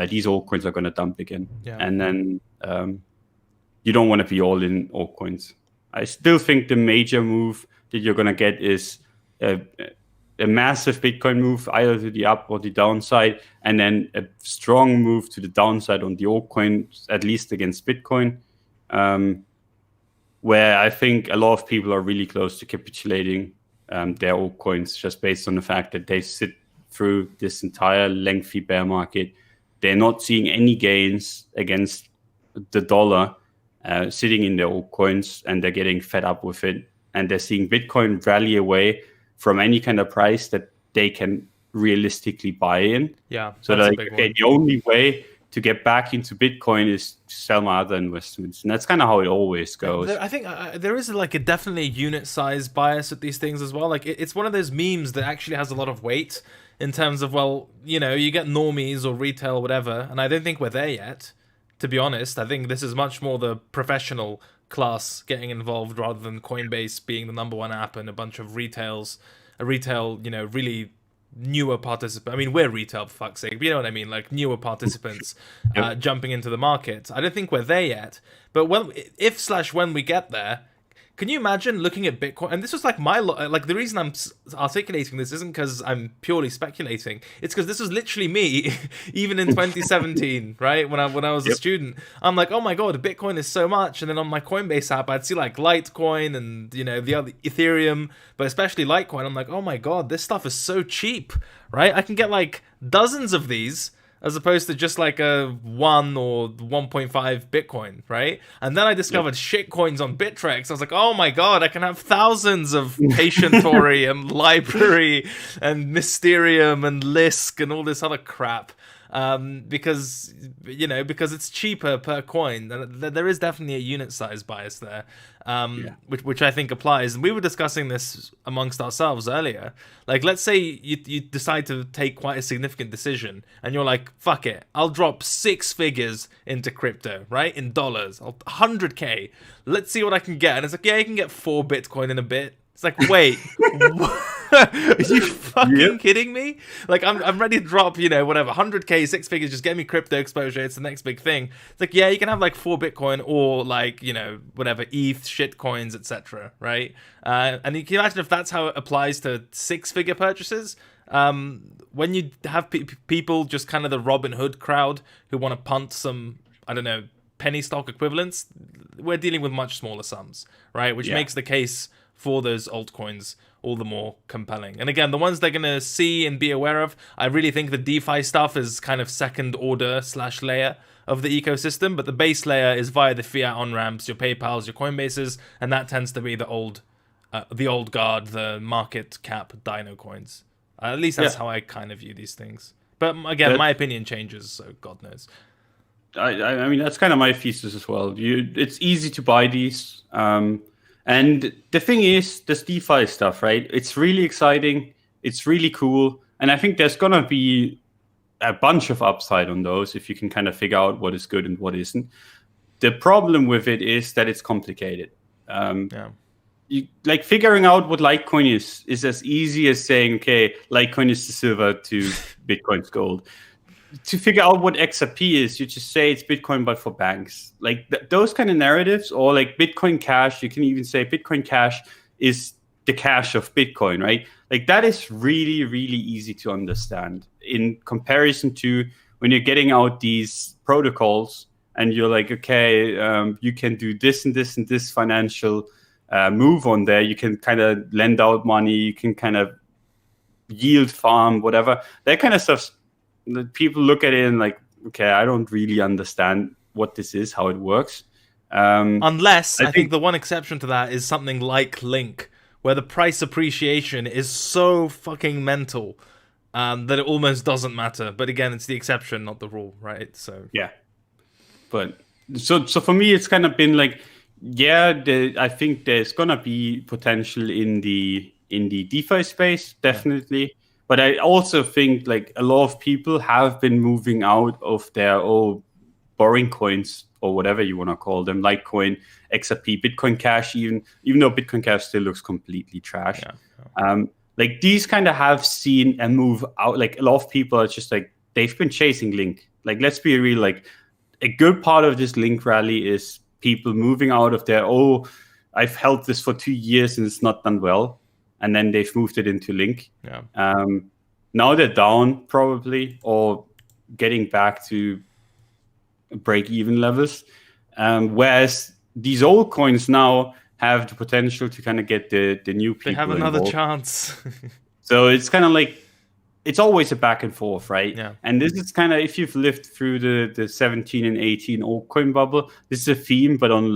these altcoins are going to dump again. Yeah. And then you don't want to be all in altcoins. I still think the major move that you're going to get is a massive Bitcoin move, either to the up or the downside, and then a strong move to the downside on the altcoins, at least against Bitcoin, where I think a lot of people are really close to capitulating their altcoins, just based on the fact that they sit through this entire lengthy bear market. They're not seeing any gains against the dollar sitting in their altcoins, and they're getting fed up with it. And they're seeing Bitcoin rally away from any kind of price that they can realistically buy in. Yeah. So the only way to get back into Bitcoin is to sell my other investments, and that's kind of how it always goes. I think there is definitely a unit size bias with these things as well. It's one of those memes that actually has a lot of weight in terms of, you get normies or retail or whatever, and I don't think we're there yet, to be honest. I think this is much more the professional class getting involved rather than Coinbase being the number one app and a bunch of retail, really newer participants. I mean, we're retail, for fuck's sake, but you know what I mean, newer participants jumping into the market. I don't think we're there yet, but when we get there, Can you imagine looking at Bitcoin? And this was like like the reason I'm articulating this isn't because I'm purely speculating. It's because this was literally me, even in 2017, right? When I was a student, I'm like, oh my god, Bitcoin is so much. And then on my Coinbase app, I'd see like Litecoin and the other Ethereum, but especially Litecoin. I'm like, oh my god, this stuff is so cheap, right? I can get like dozens of these, as opposed to just like a 1 or 1.5 Bitcoin, right? And then I discovered shit coins on Bittrex. I was like, oh my god, I can have thousands of Patientory and Library and Mysterium and Lisk and all this other crap. Because it's cheaper per coin. There is definitely a unit size bias there, which I think applies. And we were discussing this amongst ourselves earlier. Like, let's say you decide to take quite a significant decision, and you're like, fuck it, I'll drop 6 figures into crypto, right? In dollars, 100K. Let's see what I can get. And it's like, yeah, you can get 4 Bitcoin in a bit. It's like, wait, are you fucking kidding me? Like, I'm ready to drop, whatever, 100K, 6 figures, just get me crypto exposure. It's the next big thing. It's like, yeah, you can have like 4 Bitcoin or like, whatever, ETH, shit coins, etc. Right? And you can imagine if that's how it applies to 6-figure purchases. When you have people, just kind of the Robin Hood crowd who want to punt some, I don't know, penny stock equivalents, we're dealing with much smaller sums, right? Which makes the case for those altcoins all the more compelling. And again, the ones they're going to see and be aware of, I really think the DeFi stuff is kind of second order / layer of the ecosystem, but the base layer is via the fiat on-ramps, your PayPals, your Coinbases, and that tends to be the old guard, the market cap Dino coins. At least that's how I kind of view these things. But again, my opinion changes, so God knows. I mean, that's kind of my thesis as well. It's easy to buy these. And the thing is, this DeFi stuff, right? It's really exciting. It's really cool. And I think there's going to be a bunch of upside on those if you can kind of figure out what is good and what isn't. The problem with it is that it's complicated. You, like, figuring out what Litecoin is as easy as saying, okay, Litecoin is the silver to Bitcoin's gold. To figure out what XRP is, you just say it's Bitcoin, but for banks. Like those kind of narratives, or like Bitcoin Cash, you can even say Bitcoin Cash is the cash of Bitcoin, right? Like that is really, really easy to understand in comparison to when you're getting out these protocols and you're like, okay, you can do this and this and this financial move on there. You can kind of lend out money. You can kind of yield farm, whatever. That kind of stuff. People look at it and like, okay, I don't really understand what this is, how it works. Unless, I think the one exception to that is something like Link, where the price appreciation is so fucking mental that it almost doesn't matter. But again, it's the exception, not the rule, right? So yeah. But so for me, it's kind of been like, I think there's gonna be potential in the DeFi space, definitely. Yeah. But I also think like a lot of people have been moving out of their boring coins or whatever you want to call them, Litecoin, XRP, Bitcoin Cash, even though Bitcoin Cash still looks completely trash. Yeah. Like these kind of have seen a move out. Like a lot of people are just like, they've been chasing Link. Like, let's be real, like a good part of this Link rally is people moving out of their, I've held this for 2 years and it's not done well. And then they've moved it into Link. Yeah. Now they're down probably, or getting back to break-even levels. Whereas these old coins now have the potential to kind of get the new people. They have another chance. So it's kind of like, it's always a back and forth, right? Yeah. And this is kind of, if you've lived through the 17 and 18 altcoin bubble, this is a theme, but on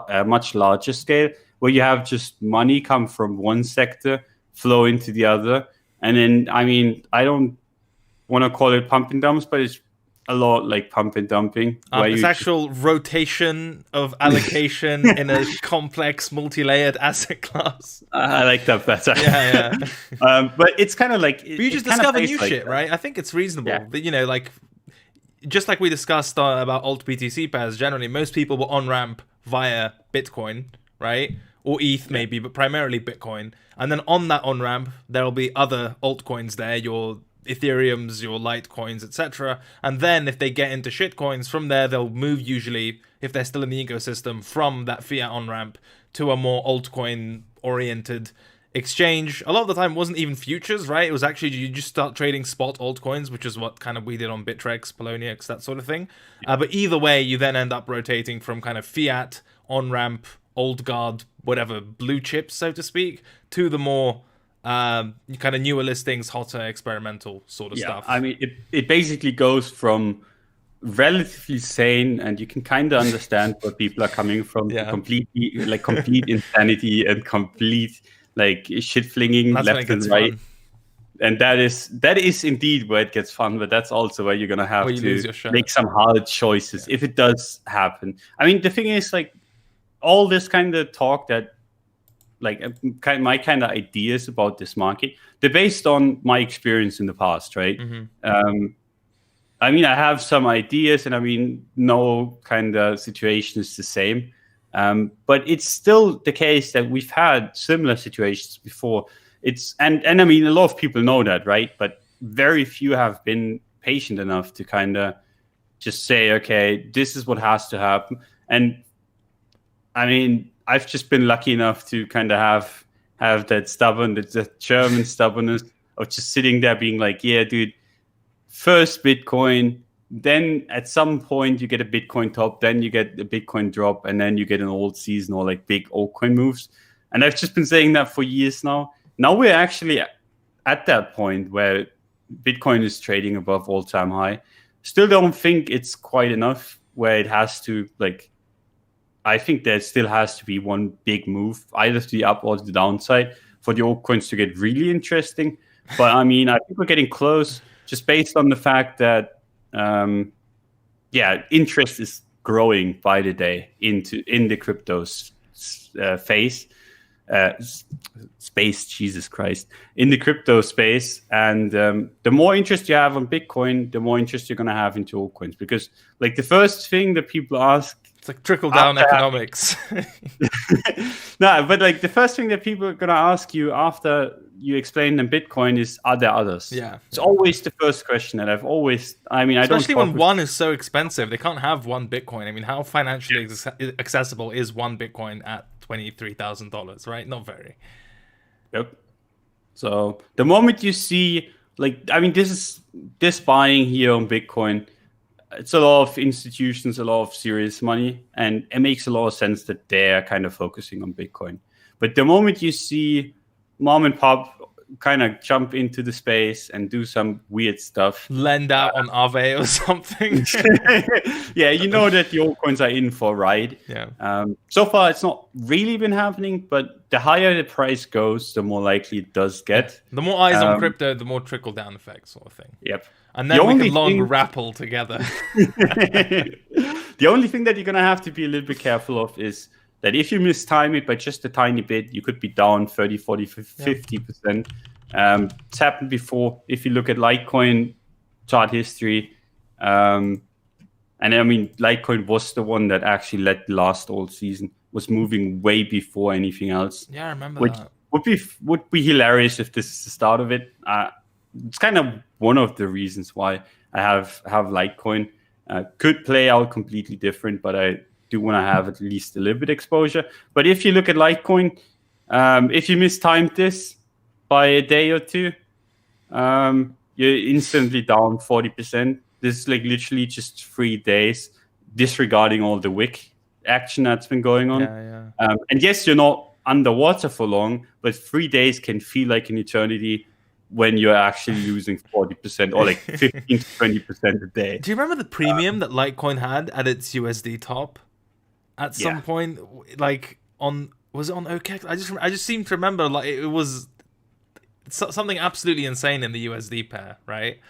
a much larger scale, where you have just money come from one sector, flow into the other. And then, I mean, I don't want to call it pump and dumps, but it's a lot like pump and dumping. It's actual rotation of allocation in a complex, multi-layered asset class. I like that better. Yeah. But it's kind of like... But you just discover new shit, right? I think it's reasonable. Yeah. But, like, just like we discussed about alt BTC pairs, generally, most people will on-ramp via Bitcoin, right? Or ETH maybe, but primarily Bitcoin. And then on that on-ramp, there'll be other altcoins there, your Ethereums, your Litecoins, etc. And then if they get into shitcoins, from there they'll move usually, if they're still in the ecosystem, from that fiat on-ramp to a more altcoin-oriented exchange. A lot of the time it wasn't even futures, right? It was actually you just start trading spot altcoins, which is what kind of we did on Bittrex, Poloniex, that sort of thing. But either way, you then end up rotating from kind of fiat, on-ramp, old guard, whatever, blue chips, so to speak, to the more kind of newer listings, hotter, experimental sort of stuff. I mean, it basically goes from relatively sane, and you can kind of understand where people are coming from, to completely complete insanity and complete like shit flinging left and right. Fun. And that is indeed where it gets fun, but that's also where you're gonna have to make some hard choices if it does happen. I mean, the thing is, like, all this kind of talk that, like, my kind of ideas about this market, they're based on my experience in the past, right? Mm-hmm. I mean, I have some ideas, and I mean, no kind of situation is the same. But it's still the case that we've had similar situations before. And I mean, a lot of people know that, right? But very few have been patient enough to kind of just say, okay, this is what has to happen. And I mean, I've just been lucky enough to kind of have that German stubbornness of just sitting there being like, yeah, dude, first Bitcoin, then at some point you get a Bitcoin top, then you get a Bitcoin drop, and then you get an old season or like big altcoin moves. And I've just been saying that for years now. Now we're actually at that point where Bitcoin is trading above all-time high. Still don't think it's quite enough where it has to, like, I think there still has to be one big move, either to the up or to the downside, for the altcoins to get really interesting. But I mean, I think we're getting close, just based on the fact that, interest is growing by the day in the crypto space. Jesus Christ, in the crypto space. And the more interest you have on Bitcoin, the more interest you're going to have into altcoins, because, like, the first thing that people ask, it's like trickle down economics. No, but like the first thing that people are going to ask you after you explain them Bitcoin is, are there others? Yeah. It's always the first question that I've always, I mean, especially when one is so expensive, they can't have one Bitcoin. I mean, how financially accessible is one Bitcoin at $23,000, right? Not very. Yep. So the moment you see, like, I mean, this buying here on Bitcoin, it's a lot of institutions, a lot of serious money, and it makes a lot of sense that they're kind of focusing on Bitcoin. But the moment you see mom and pop kind of jump into the space and do some weird stuff, lend out on Aave or something, yeah, you know that the altcoins are in for a ride. Yeah. So far, it's not really been happening, but the higher the price goes, the more likely it does get. The more eyes on crypto, the more trickle down effect sort of thing. Yep. And then we can long rappel together. The only thing that you're going to have to be a little bit careful of is that if you mistime it by just a tiny bit, you could be down 30, 40, 50%. It's happened before. If you look at Litecoin chart history, and I mean, Litecoin was the one that actually led the last all season, was moving way before anything else. Yeah, I remember that. Would be hilarious if this is the start of it. It's kind of one of the reasons why I have Litecoin. Could play out completely different, but I do want to have at least a little bit exposure. But if you look at Litecoin, if you mistimed this by a day or two, you're instantly down 40%. This is like literally just 3 days, disregarding all the wick action that's been going on. Yeah. And yes, you're not underwater for long, but 3 days can feel like an eternity when you're actually losing 40% or like 15 to 20% a day. Do you remember the premium that Litecoin had at its USD top at some point? Like, was it on OKEx? I just seem to remember, like, it was something absolutely insane in the USD pair, right?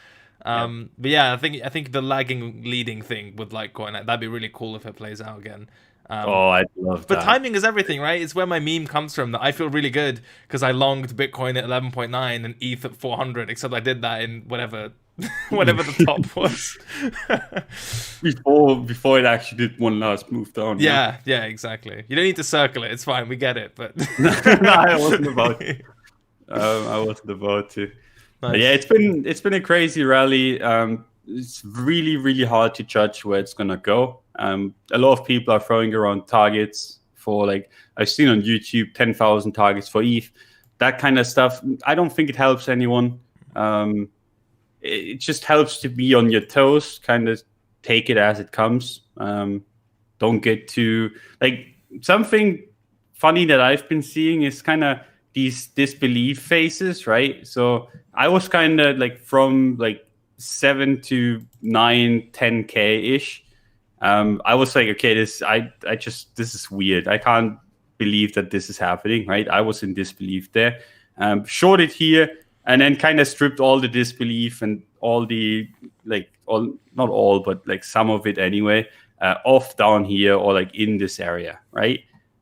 But yeah, I think the leading thing with Litecoin, that'd be really cool if it plays out again. I'd love that. But timing is everything, right? It's where my meme comes from, that I feel really good because I longed Bitcoin at 11.9 and ETH at 400, except I did that in whatever the top was. before it actually did one last move down. Yeah, exactly. You don't need to circle it. It's fine. We get it. But no, I wasn't about to. I wasn't about to. But yeah, it's been a crazy rally. It's really, really hard to judge where it's gonna go. A lot of people are throwing around targets for, like, I've seen on YouTube 10,000 targets for ETH, that kind of stuff. I don't think it helps anyone. It just helps to be on your toes, kind of take it as it comes. Don't get too, like, something funny that I've been seeing is kind of these disbelief phases, right? So I was kind of like from like 7 to 9, 10K ish. I was like, okay, this is weird. I can't believe that this is happening, right? I was in disbelief there. Shorted here, and then kind of stripped all the disbelief and all the, like, not all, but like some of it anyway, off down here, or like in this area, right?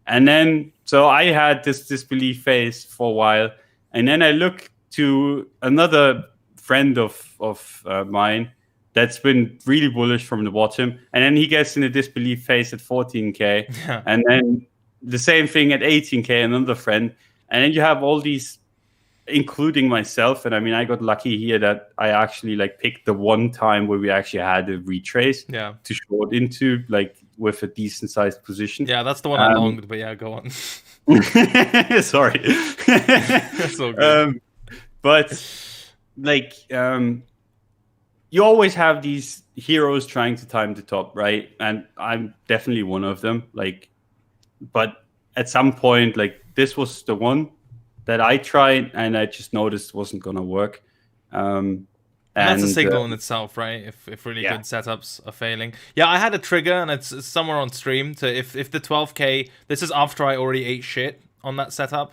And then, so I had this disbelief phase for a while, and then I look to another friend of mine that's been really bullish from the bottom, and then he gets in a disbelief phase at 14K, and then the same thing at 18K, another friend, and then you have all these, including myself. And I mean, I got lucky here that I actually like picked the one time where we actually had a retrace to short into, like, with a decent sized position. Yeah, that's the one I longed, but yeah, go on. Sorry. That's all good. But like, you always have these heroes trying to time the top, right? And I'm definitely one of them. Like, but at some point, like, this was the one that I tried, and I just noticed wasn't gonna work. And that's a signal in itself, right? If really good setups are failing. Yeah, I had a trigger, and it's somewhere on stream. To if the 12K, this is after I already ate shit on that setup.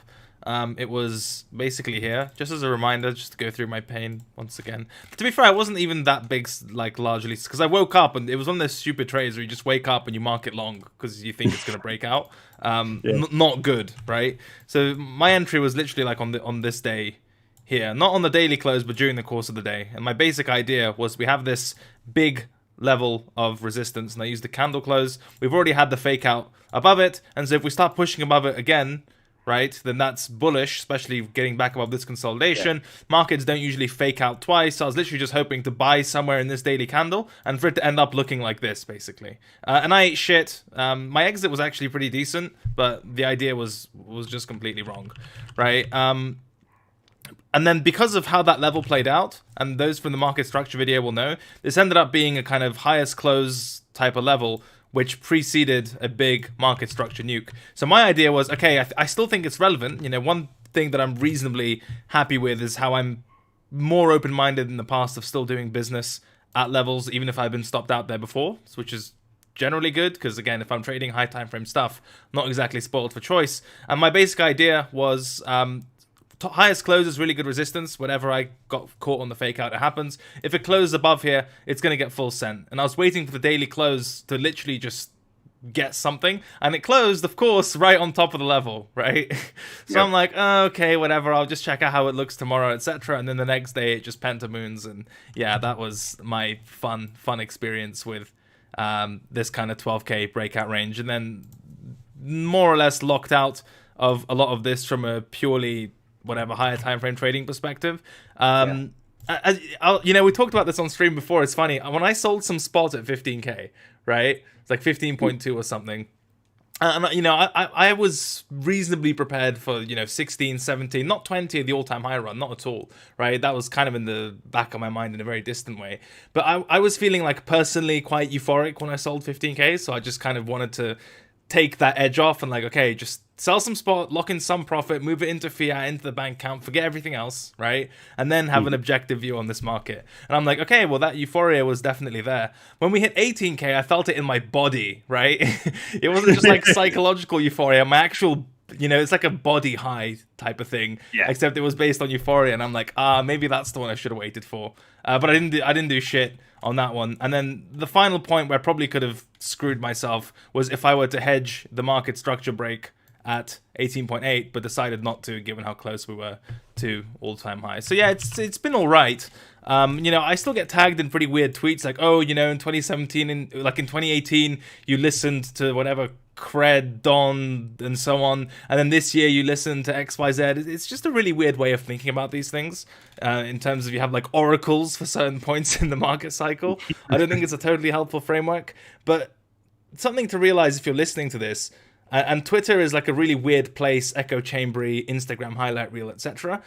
It was basically here, just as a reminder, just to go through my pain once again. To be fair, I wasn't even that big, like, largely, because I woke up and it was one of those stupid trades where you just wake up and you mark it long because you think it's gonna break out. Not good, right? So my entry was literally like on this day here, not on the daily close, but during the course of the day. And my basic idea was, we have this big level of resistance, and I used the candle close. We've already had the fake out above it, and so if we start pushing above it again, right, then that's bullish, especially getting back above this consolidation. Markets don't usually fake out twice, so I was literally just hoping to buy somewhere in this daily candle and for it to end up looking like this, basically. And I ate shit. My exit was actually pretty decent, but the idea was just completely wrong, right? And then because of how that level played out, and those from the market structure video will know, this ended up being a kind of highest close type of level, which preceded a big market structure nuke. So my idea was, okay, I still think it's relevant. You know, one thing that I'm reasonably happy with is how I'm more open-minded in the past of still doing business at levels, even if I've been stopped out there before, which is generally good, because again, if I'm trading high time frame stuff, not exactly spoiled for choice. And my basic idea was, highest close is really good resistance. Whenever I got caught on the fake out, it happens. If it closes above here, it's going to get full sent. And I was waiting for the daily close to literally just get something. And it closed, of course, right on top of the level, right? So I'm like, oh, okay, whatever. I'll just check out how it looks tomorrow, etc. And then the next day, it just pentamoons. And yeah, that was my fun experience with this kind of 12K breakout range. And then more or less locked out of a lot of this from a purely whatever higher time frame trading perspective. You know, we talked about this on stream before. It's funny, when I sold some spot at 15K, right, it's like 15.2 or something, and you know, I was reasonably prepared for, you know, 16, 17, not 20 the all-time high run, not at all, right? That was kind of in the back of my mind in a very distant way, but I was feeling like personally quite euphoric when I sold 15K, so I just kind of wanted to take that edge off and like, okay, just sell some spot, lock in some profit, move it into fiat, into the bank account, forget everything else, right? And then have an objective view on this market. And I'm like, okay, well, that euphoria was definitely there. When we hit 18K, I felt it in my body, right? It wasn't just like psychological euphoria. My actual, you know, it's like a body high type of thing, except it was based on euphoria. And I'm like, maybe that's the one I should have waited for. But I didn't do shit on that one. And then the final point where I probably could have screwed myself was if I were to hedge the market structure break at 18.8, but decided not to, given how close we were to all-time high. So yeah, it's been all right. You know, I still get tagged in pretty weird tweets like, oh, you know, in 2017, like in 2018, you listened to whatever cred, Don, and so on, and then this year you listen to XYZ. It's just a really weird way of thinking about these things, in terms of you have like oracles for certain points in the market cycle. I don't think it's a totally helpful framework, but something to realize if you're listening to this, and Twitter is like a really weird place, echo chambery, Instagram highlight reel, etc.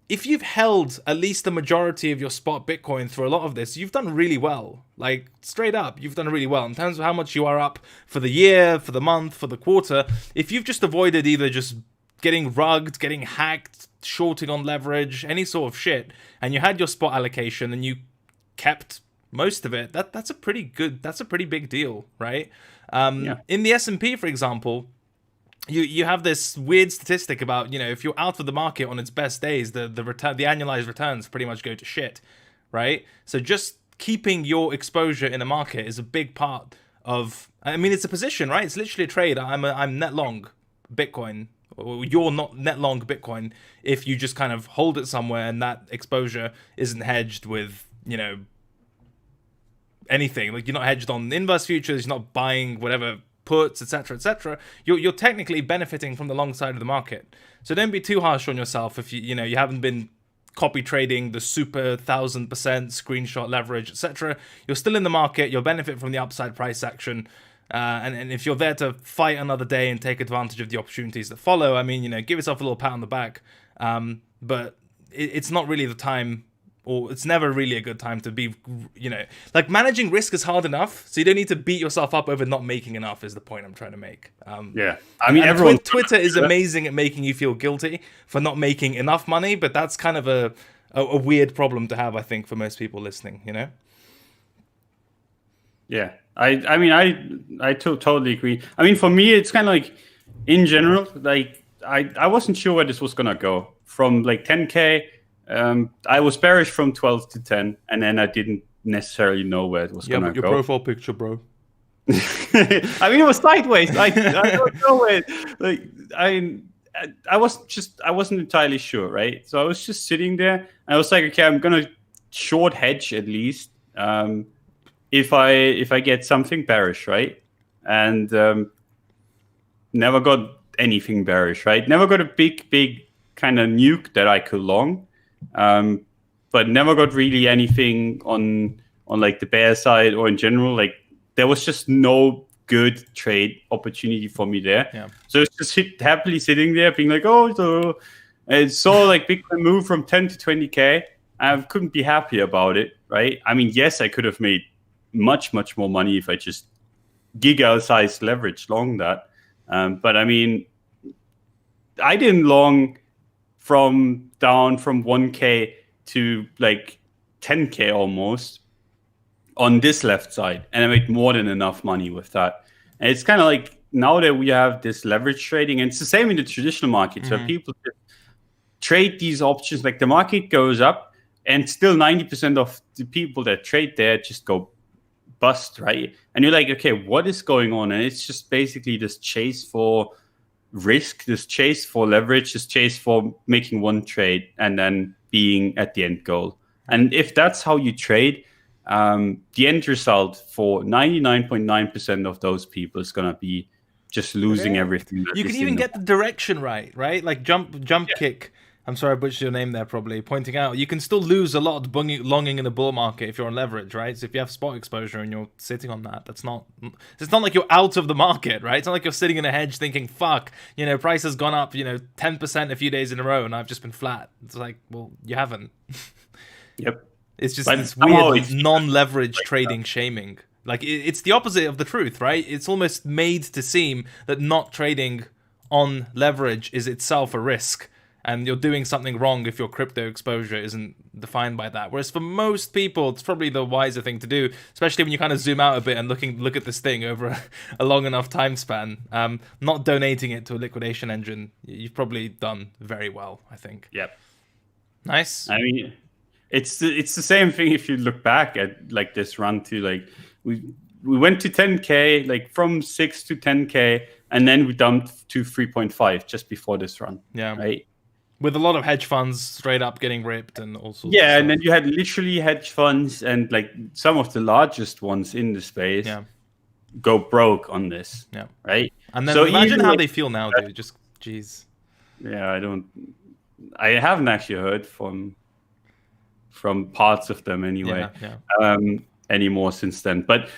If you've held at least the majority of your spot Bitcoin through a lot of this, you've done really well. Like, straight up, you've done really well in terms of how much you are up for the year, for the month, for the quarter. If you've just avoided either just getting rugged, getting hacked, shorting on leverage, any sort of shit, and you had your spot allocation and you kept most of it, that's a pretty big deal, right? In the S&P, for example, you have this weird statistic about, if you're out of the market on its best days, the annualized returns pretty much go to shit, right? So just keeping your exposure in a market is a big part of, it's a position, right? It's literally a trade. I'm net long Bitcoin. You're not net long Bitcoin if you just kind of hold it somewhere and that exposure isn't hedged with, anything. Like, you're not hedged on inverse futures, you're not buying whatever puts, etc., etc. You're technically benefiting from the long side of the market. So don't be too harsh on yourself if you haven't been copy trading the super 1000% screenshot leverage, etc. You're still in the market. You'll benefit from the upside price action. And if you're there to fight another day and take advantage of the opportunities that follow, give yourself a little pat on the back. But it's not really the time, or it's never really a good time to be, like, managing risk is hard enough, so you don't need to beat yourself up over not making enough, is the point I'm trying to make. Everyone. Twitter is amazing at making you feel guilty for not making enough money, but that's kind of a weird problem to have, I think, for most people listening, Yeah, I totally agree. For me, it's kind of like, in general, like, I wasn't sure where this was gonna go. From like 10K, I was bearish from 12 to 10, and then I didn't necessarily know where it was gonna go. Your profile picture, bro. It was sideways. I don't know where. Like, I wasn't entirely sure, right? So I was just sitting there, and I was like, okay, I'm gonna short hedge at least. If I get something bearish, right? And never got anything bearish, right? Never got a big kind of nuke that I could long, but never got really anything on like the bear side or in general. Like, there was just no good trade opportunity for me there. Yeah. So it's just happily sitting there being like, so I saw like Bitcoin move from 10 to 20K. I couldn't be happy about it, right? Yes, I could have made much more money if I just giga-sized leverage long that. But I didn't long down from 1K to like 10K almost on this left side, and I made more than enough money with that. And it's kind of like, now that we have this leverage trading, and it's the same in the traditional market. So people just trade these options, like the market goes up, and still 90% of the people that trade there just go bust, right? And you're like, okay, what is going on? And it's just basically this chase for risk, this chase for leverage, this chase for making one trade and then being at the end goal. And if that's how you trade, the end result for 99.9% of those people is going to be just losing everything. You can even get the direction right? Like jump kick. I'm sorry, I butchered your name there, probably. Pointing out, you can still lose a lot longing in the bull market if you're on leverage, right? So if you have spot exposure and you're sitting on that, it's not like you're out of the market, right? It's not like you're sitting in a hedge thinking, fuck, price has gone up, 10% a few days in a row and I've just been flat. It's like, well, you haven't. Yep. It's just this weird non-leverage trading shaming. Like, it's the opposite of the truth, right? It's almost made to seem that not trading on leverage is itself a risk. And you're doing something wrong if your crypto exposure isn't defined by that. Whereas for most people, it's probably the wiser thing to do, especially when you kind of zoom out a bit and look at this thing over a long enough time span. Not donating it to a liquidation engine, you've probably done very well, I think. Yep. Nice. It's the same thing if you look back at like this run to like we went to 10K, like from 6 to 10K, and then we dumped to 3.5 just before this run. Yeah. Right. With a lot of hedge funds straight up getting ripped and all sorts. Yeah, and then you had literally hedge funds and like some of the largest ones in the space. Yeah. go broke on this. Yeah. Right. And then So imagine even how like, they feel now, dude. Just jeez. yeah, I haven't actually heard from parts of them anyway, anymore since then. But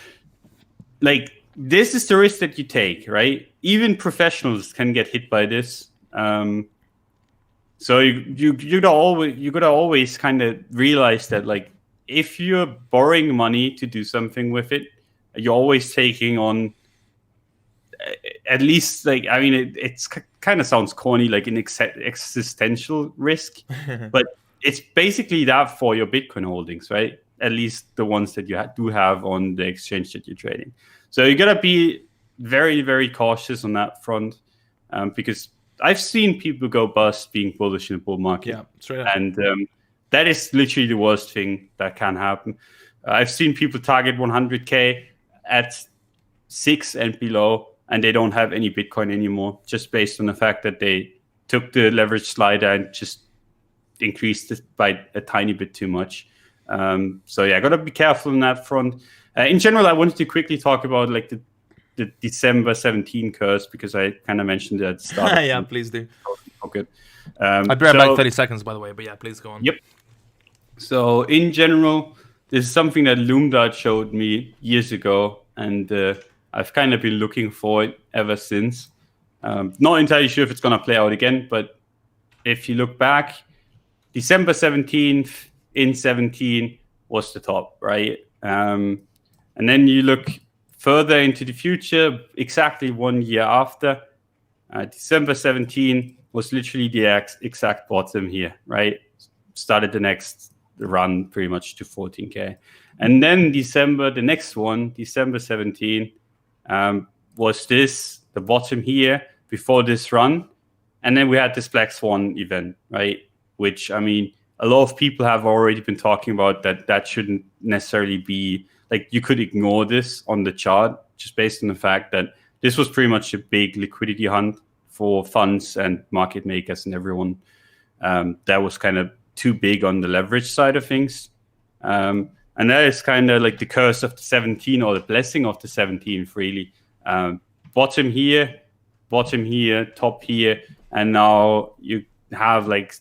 like, this is the risk that you take, right? Even professionals can get hit by this. So you gotta always kind of realize that, like, if you're borrowing money to do something with it, you're always taking on at least, like, I mean, it's kind of sounds corny, like an existential risk, but it's basically that for your Bitcoin holdings, right? At least the ones that you do have on the exchange that you're trading. So you gotta be very, very cautious on that front, because I've seen people go bust being bullish in a bull market. Yeah, straight up. And that is literally the worst thing that can happen. I've seen people target 100K at 6 and below, and they don't have any Bitcoin anymore, just based on the fact that they took the leverage slider and just increased it by a tiny bit too much. So yeah, gotta be careful on that front. In general, I wanted to quickly talk about like the December 17 curse, because I kind of mentioned it at the start. Yeah, please do. Okay. I'll be right back 30 seconds, by the way, but yeah, please go on. Yep. So in general, this is something that Loomdart showed me years ago, and I've kind of been looking for it ever since. Not entirely sure if it's going to play out again, but if you look back, December 17th in 17 was the top, right? And then you look further into the future, exactly 1 year after, December 17 was literally the exact bottom here, right? Started the next run pretty much to 14K. And then the next one, December 17, was the bottom here before this run. And then we had this Black Swan event, right? Which, I mean, a lot of people have already been talking about that shouldn't necessarily be, like, you could ignore this on the chart just based on the fact that this was pretty much a big liquidity hunt for funds and market makers and everyone. That was kind of too big on the leverage side of things. And that is kind of like the curse of the 17, or the blessing of the 17th, really. Bottom here, top here, and now you have like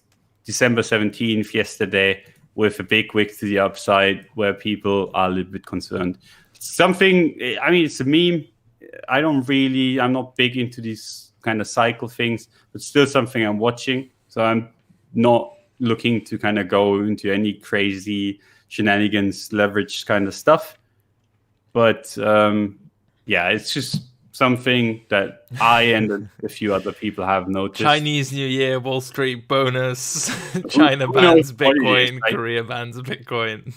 December 17th yesterday with a big wick to the upside where people are a little bit concerned. Something, I mean, it's a meme. I'm not big into these kind of cycle things, but still something I'm watching. So I'm not looking to kind of go into any crazy shenanigans, leverage kind of stuff. But yeah, it's just something that I and a few other people have noticed. Chinese New Year, Wall Street bonus, China bans Bitcoin, Korea bans Bitcoin.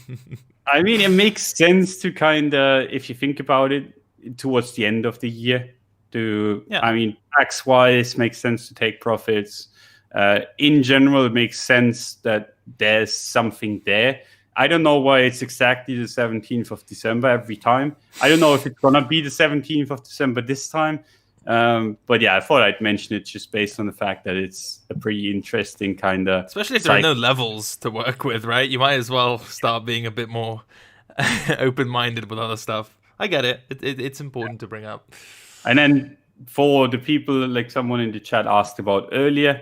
I mean, it makes sense to kind of, if you think about it, towards the end of the year. I mean, tax-wise, makes sense to take profits. In general, it makes sense that there's something there. I don't know why it's exactly the 17th of December every time. I don't know if it's going to be the 17th of December this time. But yeah, I thought I'd mention it just based on the fact that it's a pretty interesting kind of... Especially if there are no levels to work with, right? You might as well start being a bit more open-minded with other stuff. I get it. It's important to bring up. And then for the people, like someone in the chat asked about earlier,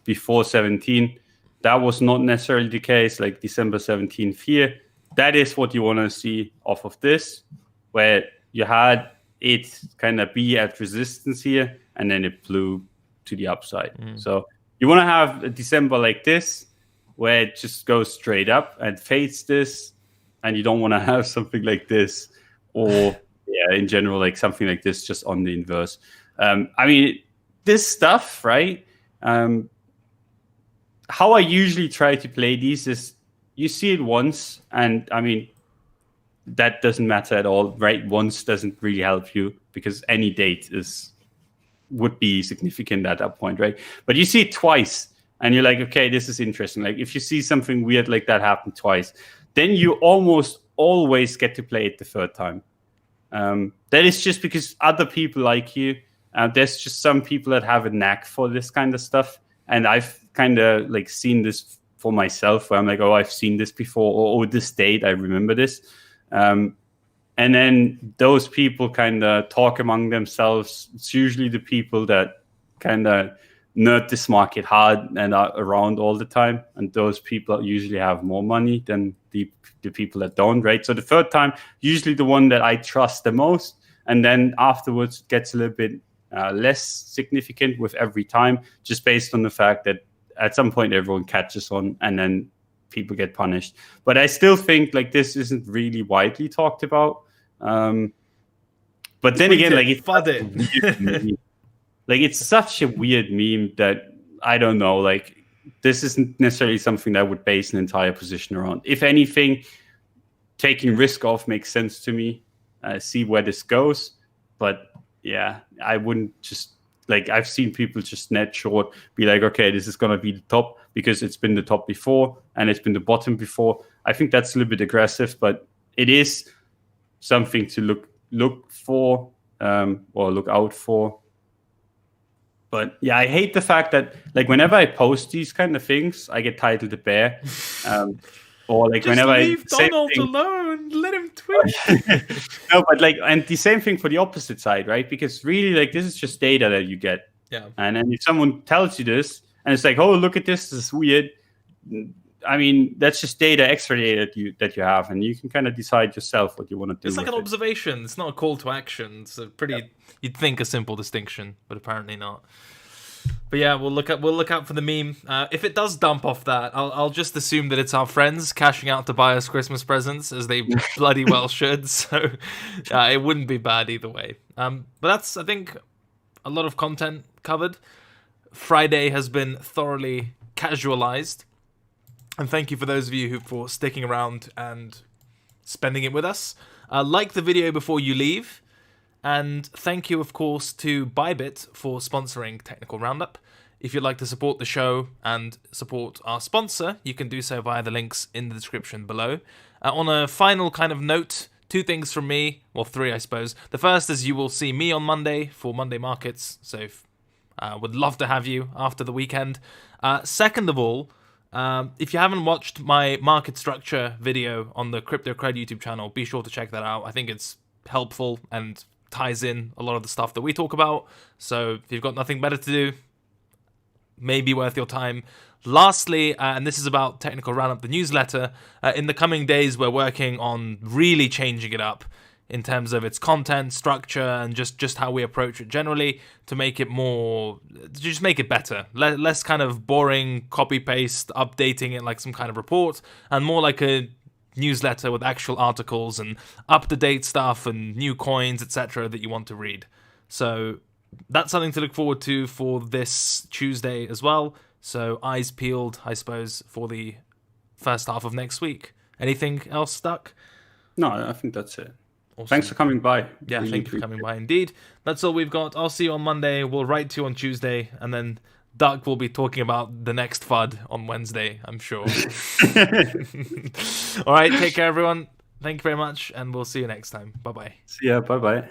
before 17, that was not necessarily the case, like December 17th here. That is what you want to see off of this, where you had it kind of be at resistance here, and then it blew to the upside. So you want to have a December like this, where it just goes straight up and fades this, and you don't want to have something like this, or in general, like something like this just on the inverse. I mean, this stuff, right? How I usually try to play these is you see it once, and I mean, that doesn't matter at all, right? Once doesn't really help you because any date would be significant at that point, right? But you see it twice, and you're like, okay, this is interesting. Like if you see something weird like that happen twice, then you almost always get to play it the third time. That is just because other people like you. There's just some people that have a knack for this kind of stuff. And I've kind of like seen this for myself where I'm like, oh, I've seen this before, or this date, I remember this. And then those people kind of talk among themselves. It's usually the people that kind of nerd this market hard and are around all the time. And those people usually have more money than the people that don't, right? So the third time, usually the one that I trust the most. And then afterwards, it gets a little bit less significant with every time, just based on the fact that at some point everyone catches on and then people get punished. But I still think like this isn't really widely talked about. But then again, like it's such a weird meme that I don't know. Like this isn't necessarily something that I would base an entire position around. If anything, taking risk off makes sense to me. See where this goes, but yeah, I wouldn't just like I've seen people just net short, be like, okay, this is gonna be the top because it's been the top before and it's been the bottom before. I think that's a little bit aggressive, but it is something to look for or look out for. But yeah, I hate the fact that like whenever I post these kind of things, I get titled a bear. Or like just whenever leave Donald alone, let him tweet. No, but like, and the same thing for the opposite side, right? Because really, like, this is just data that you get. Yeah. And then if someone tells you this, and it's like, oh, look at this is weird. I mean, that's just data, extra data that you have, and you can kind of decide yourself what you want to do. It's like an observation. It's not a call to action. It's a pretty, you'd think, a simple distinction, but apparently not. But yeah, we'll look out for the meme. If it does dump off that, I'll just assume that it's our friends cashing out to buy us Christmas presents, as they bloody well should. So it wouldn't be bad either way. But that's, I think, a lot of content covered. Friday has been thoroughly casualized, and thank you for those of you for sticking around and spending it with us. Like the video before you leave. And thank you, of course, to Bybit for sponsoring Technical Roundup. If you'd like to support the show and support our sponsor, you can do so via the links in the description below. On a final kind of note, 2 things from me, well 3 I suppose. The first is you will see me on Monday for Monday Markets, so would love to have you after the weekend. Second of all, if you haven't watched my market structure video on the Crypto Cred YouTube channel, be sure to check that out. I think it's helpful and ties in a lot of the stuff that we talk about. So if you've got nothing better to do, maybe worth your time. Lastly, and this is about Technical Roundup, the newsletter, in the coming days we're working on really changing it up in terms of its content, structure, and just how we approach it generally to make it more, just make it better. Less kind of boring copy-paste, updating it like some kind of report, and more like a newsletter with actual articles and up-to-date stuff and new coins, etc. that you want to read. So that's something to look forward to for this Tuesday as well. So eyes peeled, I suppose, for the first half of next week. Anything else stuck? No, I think that's it. Awesome. Thanks for coming by. Yeah, really thank you for coming by indeed. That's all we've got. I'll see you on Monday. We'll write to you on Tuesday, and then Duck will be talking about the next FUD on Wednesday, I'm sure. All right, take care, everyone. Thank you very much, and we'll see you next time. Bye-bye. See ya. Bye-bye.